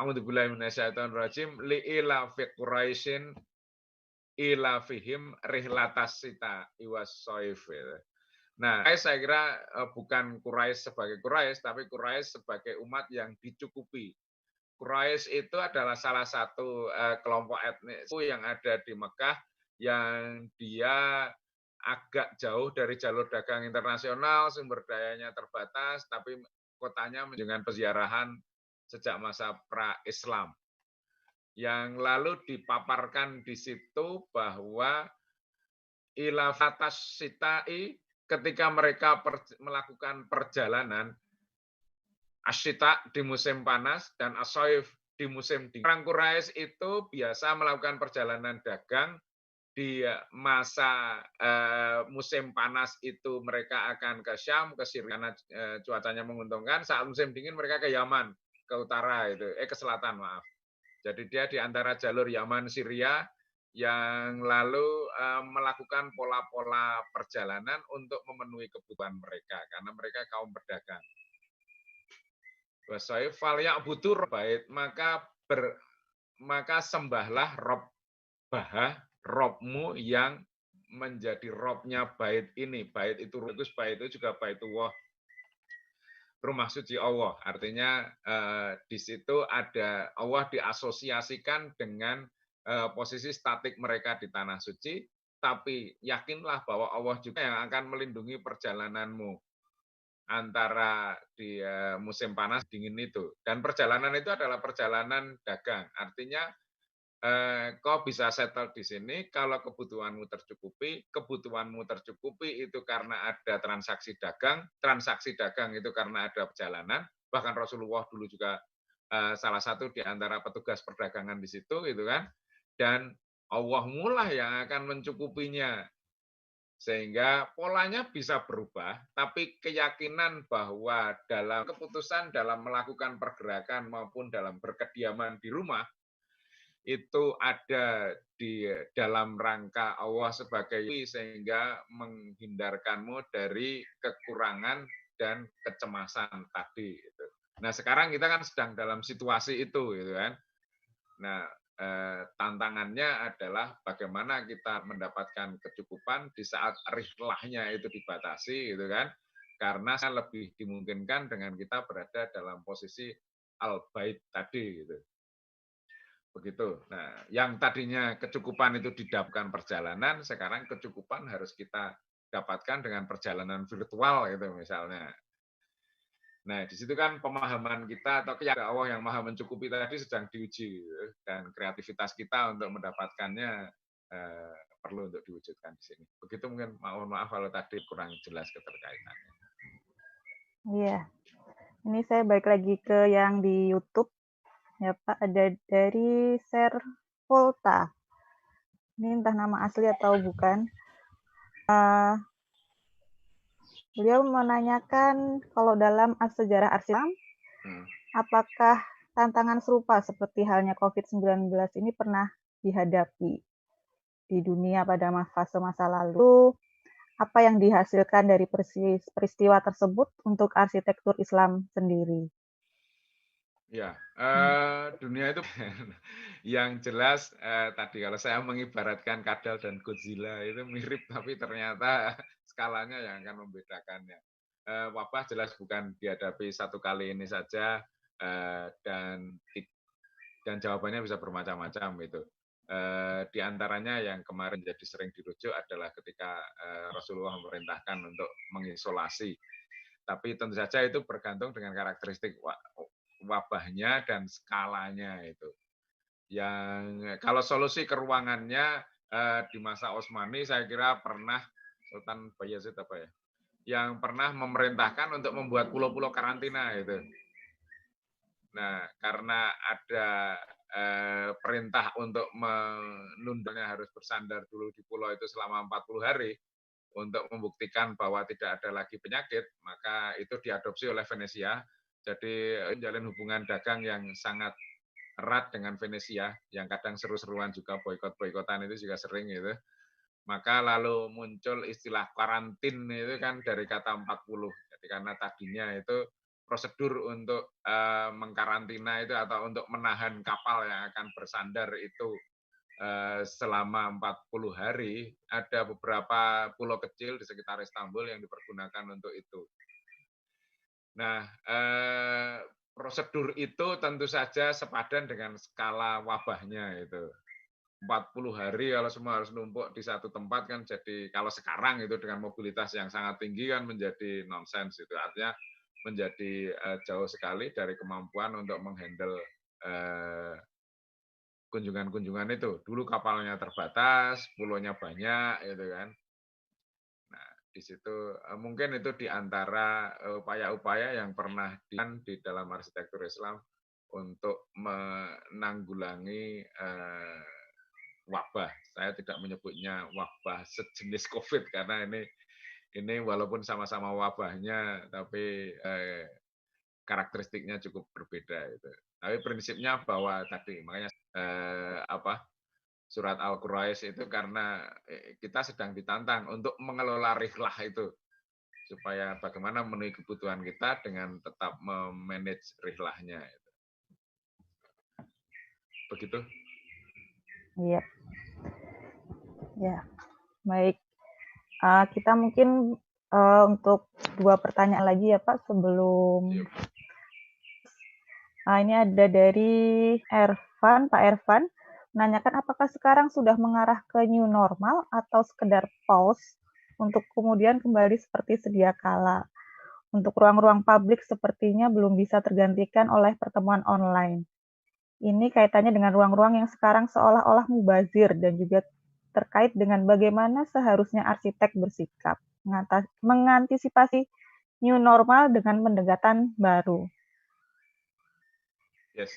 A: A'udzubillahi minasyaitonirrajim li'ila fi Quraisyin ila fihim rihlatas sita iwas soif. Nah, saya kira bukan Quraisy sebagai Quraisy, tapi Quraisy sebagai umat yang dicukupi. Quraisy itu adalah salah satu kelompok etnis yang ada di Mekah yang dia agak jauh dari jalur dagang internasional, sumber dayanya terbatas, tapi kotanya dengan peziarahan sejak masa pra-Islam. Yang lalu dipaparkan di situ bahwa ilafatas sitai ketika mereka melakukan perjalanan asyita di musim panas dan asoif di musim dingin. Orang Quraisy itu biasa melakukan perjalanan dagang di masa musim panas itu mereka akan ke Syam, ke Syria karena cuacanya menguntungkan. Saat musim dingin mereka ke Yaman, ke utara itu, ke selatan maaf. Jadi dia di antara jalur Yaman Syria yang lalu melakukan pola-pola perjalanan untuk memenuhi kebutuhan mereka karena mereka kaum pedagang. Wasai falya butur bait maka sembahlah Robmu yang menjadi Robnya bait ini. Bait itu juga baitullah, rumah suci Allah. Artinya di situ ada Allah diasosiasikan dengan posisi statik mereka di tanah suci, tapi yakinlah bahwa Allah juga yang akan melindungi perjalananmu antara di musim panas dingin itu. Dan perjalanan itu adalah perjalanan dagang. Artinya kau bisa settle di sini kalau kebutuhanmu tercukupi itu karena ada transaksi dagang itu karena ada perjalanan, bahkan Rasulullah dulu juga salah satu di antara petugas perdagangan di situ gitu kan, dan Allah mula yang akan mencukupinya sehingga polanya bisa berubah, tapi keyakinan bahwa dalam keputusan dalam melakukan pergerakan maupun dalam berkediaman di rumah itu ada di dalam rangka Allah sebagai sehingga menghindarkanmu dari kekurangan dan kecemasan tadi. Gitu. Nah sekarang kita kan sedang dalam situasi itu, gitu kan. Nah tantangannya adalah bagaimana kita mendapatkan kecukupan di saat rihlahnya itu dibatasi, gitu kan. Karena lebih dimungkinkan dengan kita berada dalam posisi al-bait tadi, gitu. Begitu. Nah, yang tadinya kecukupan itu didapatkan perjalanan, sekarang kecukupan harus kita dapatkan dengan perjalanan virtual gitu misalnya. Nah, di situ kan pemahaman kita atau keyakinan Allah yang maha mencukupi tadi sedang diuji gitu. Dan kreativitas kita untuk mendapatkannya perlu untuk diwujudkan di sini. Begitu mungkin, mohon maaf kalau tadi kurang jelas keterkaitannya.
B: Iya, ini saya balik lagi ke yang di YouTube. Ya Pak, ada dari Servolta. Ini entah nama asli atau bukan. Beliau menanyakan kalau dalam sejarah Islam, apakah tantangan serupa seperti halnya COVID-19 ini pernah dihadapi di dunia pada fase masa lalu? Apa yang dihasilkan dari peristiwa tersebut untuk arsitektur Islam sendiri?
A: Ya, dunia itu yang jelas tadi kalau saya mengibaratkan Kadal dan Godzilla itu mirip, tapi ternyata skalanya yang akan membedakannya. Wabah jelas bukan dihadapi satu kali ini saja, dan jawabannya bisa bermacam-macam gitu. Di antaranya yang kemarin jadi sering dirujuk adalah ketika Rasulullah memerintahkan untuk mengisolasi. Tapi tentu saja itu bergantung dengan karakteristik wabahnya dan skalanya itu. Yang kalau solusi ke ruangannya di masa Utsmani saya kira pernah Sultan Bayezid apa ya, yang pernah memerintahkan untuk membuat pulau-pulau karantina itu. Nah, karena ada perintah untuk menundanya harus bersandar dulu di pulau itu selama 40 hari untuk membuktikan bahwa tidak ada lagi penyakit, maka itu diadopsi oleh Venesia. Jadi menjalin hubungan dagang yang sangat erat dengan Venesia, yang kadang seru-seruan juga, boikot-boikotan itu juga sering gitu. Maka lalu muncul istilah karantin itu kan dari kata 40. Jadi karena tadinya itu prosedur untuk mengkarantina itu atau untuk menahan kapal yang akan bersandar itu selama 40 hari, ada beberapa pulau kecil di sekitar Istanbul yang dipergunakan untuk itu. Nah, prosedur itu tentu saja sepadan dengan skala wabahnya itu. 40 hari kalau semua harus numpuk di satu tempat kan jadi, kalau sekarang itu dengan mobilitas yang sangat tinggi kan menjadi nonsens itu. Artinya menjadi jauh sekali dari kemampuan untuk menghandle kunjungan-kunjungan itu. Dulu kapalnya terbatas, pulaunya banyak, gitu kan. Nah, di situ mungkin itu di antara upaya-upaya yang pernah di dalam arsitektur Islam untuk menanggulangi wabah. Saya tidak menyebutnya wabah sejenis COVID karena ini walaupun sama-sama wabahnya, tapi karakteristiknya cukup berbeda. Gitu. Tapi prinsipnya bahwa tadi makanya surat Al-Quraisy itu karena kita sedang ditantang untuk mengelola rihlah itu supaya bagaimana memenuhi kebutuhan kita dengan tetap memanage rihlahnya. Begitu.
B: Iya. Ya, baik. Kita mungkin untuk 2 pertanyaan lagi ya Pak sebelum. Ini ada dari Ervan, Pak Ervan, menanyakan apakah sekarang sudah mengarah ke new normal atau sekedar pause untuk kemudian kembali seperti sedia kala. Untuk ruang-ruang publik sepertinya belum bisa tergantikan oleh pertemuan online. Ini kaitannya dengan ruang-ruang yang sekarang seolah-olah mubazir dan juga terkait dengan bagaimana seharusnya arsitek bersikap, mengantisipasi new normal dengan pendekatan baru.
A: Yes.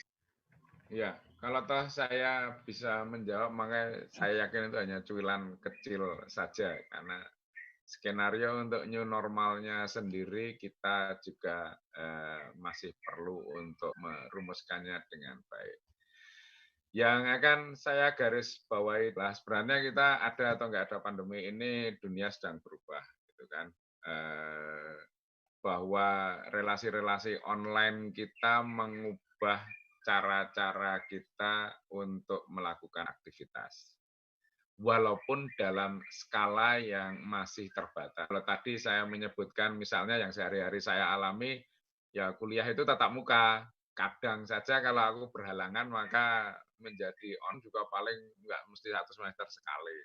A: Ya, kalau toh saya bisa menjawab, makanya saya yakin itu hanya cuilan kecil saja, karena skenario untuk new normalnya sendiri kita juga masih perlu untuk merumuskannya dengan baik. Yang akan saya garis bawahi lah, sebenarnya kita ada atau nggak ada pandemi ini, dunia sedang berubah, gitu kan. Bahwa relasi-relasi online kita mengubah cara-cara kita untuk melakukan aktivitas. Walaupun dalam skala yang masih terbatas. Kalau tadi saya menyebutkan misalnya yang sehari-hari saya alami, ya kuliah itu tatap muka. Kadang saja kalau aku berhalangan maka menjadi on juga paling nggak mesti 1 semester sekali.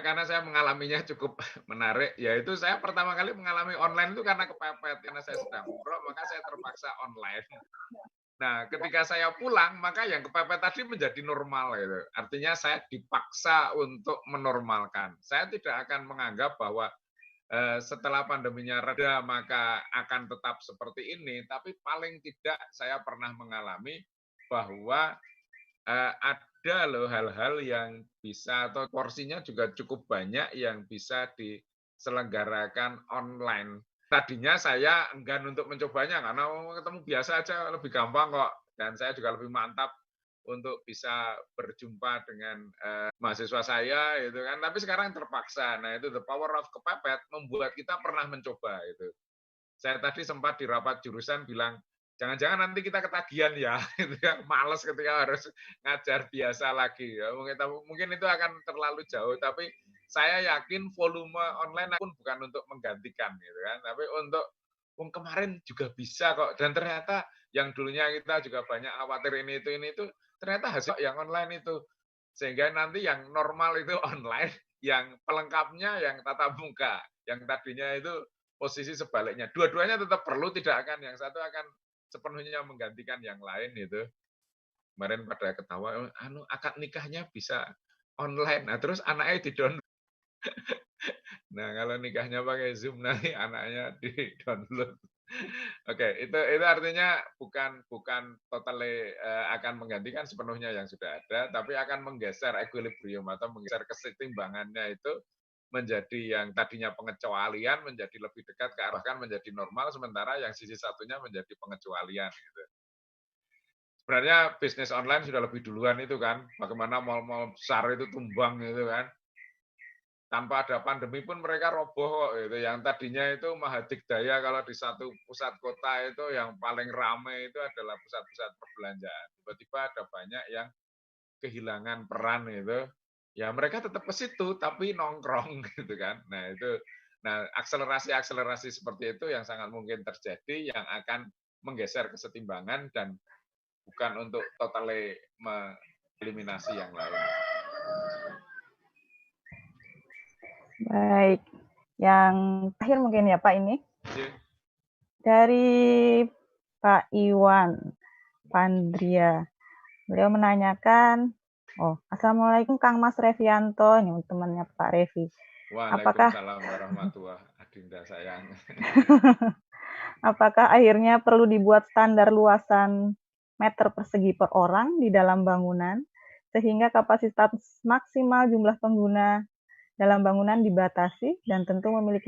A: Karena saya mengalaminya cukup menarik, yaitu saya pertama kali mengalami online itu karena kepepet, karena saya sedang umroh, maka saya terpaksa online. Nah, ketika saya pulang, maka yang kepepet tadi menjadi normal gitu. Artinya saya dipaksa untuk menormalkan. Saya tidak akan menganggap bahwa setelah pandeminya reda maka akan tetap seperti ini, tapi paling tidak saya pernah mengalami bahwa ada loh hal-hal yang bisa atau porsinya juga cukup banyak yang bisa diselenggarakan online. Tadinya saya enggan untuk mencobanya karena ketemu biasa aja lebih gampang kok, dan saya juga lebih mantap untuk bisa berjumpa dengan mahasiswa saya itu kan, tapi sekarang terpaksa. Nah, itu the power of kepepet membuat kita pernah mencoba itu. Saya tadi sempat di rapat jurusan bilang, jangan-jangan nanti kita ketagihan ya, gitu ya, males ketika harus ngajar biasa lagi. Ya, mungkin itu akan terlalu jauh, tapi saya yakin volume online pun bukan untuk menggantikan, gitu kan, tapi untuk kemarin juga bisa kok. Dan ternyata yang dulunya kita juga banyak khawatir ini itu, ternyata hasil yang online itu. Sehingga nanti yang normal itu online, yang pelengkapnya yang tatap muka, yang tadinya itu posisi sebaliknya. Dua-duanya tetap perlu, tidak akan yang satu akan sepenuhnya menggantikan yang lain itu. Kemarin pada ketawa, akad nikahnya bisa online. Nah, terus anaknya di-download. Nah, kalau nikahnya pakai Zoom nanti anaknya di-download. Oke, itu artinya bukan totally akan menggantikan sepenuhnya yang sudah ada, tapi akan menggeser equilibrium atau menggeser kesetimbangannya itu menjadi yang tadinya pengecualian menjadi lebih dekat ke arahkan menjadi normal, sementara yang sisi satunya menjadi pengecualian gitu. Sebenarnya bisnis online sudah lebih duluan itu kan, bagaimana mal-mal besar itu tumbang gitu kan. Tanpa ada pandemi pun mereka roboh kok gitu. Yang tadinya itu Mahadikdaya kalau di satu pusat kota itu yang paling ramai itu adalah pusat-pusat perbelanjaan. Tiba-tiba ada banyak yang kehilangan peran itu. Ya mereka tetap ke situ tapi nongkrong gitu kan. Nah, akselerasi seperti itu yang sangat mungkin terjadi yang akan menggeser kesetimbangan dan bukan untuk totally mengeliminasi yang lain.
B: Baik, yang terakhir mungkin ya Pak ini. Dari Pak Iwan Pandria. Beliau menanyakan, Assalamualaikum Kang Mas Revianto, ini temannya Pak Revi.
A: Waalaikumsalam warahmatullahi Adinda sayang.
B: Apakah akhirnya perlu dibuat standar luasan meter persegi per orang di dalam bangunan, sehingga kapasitas maksimal jumlah pengguna dalam bangunan dibatasi dan tentu memiliki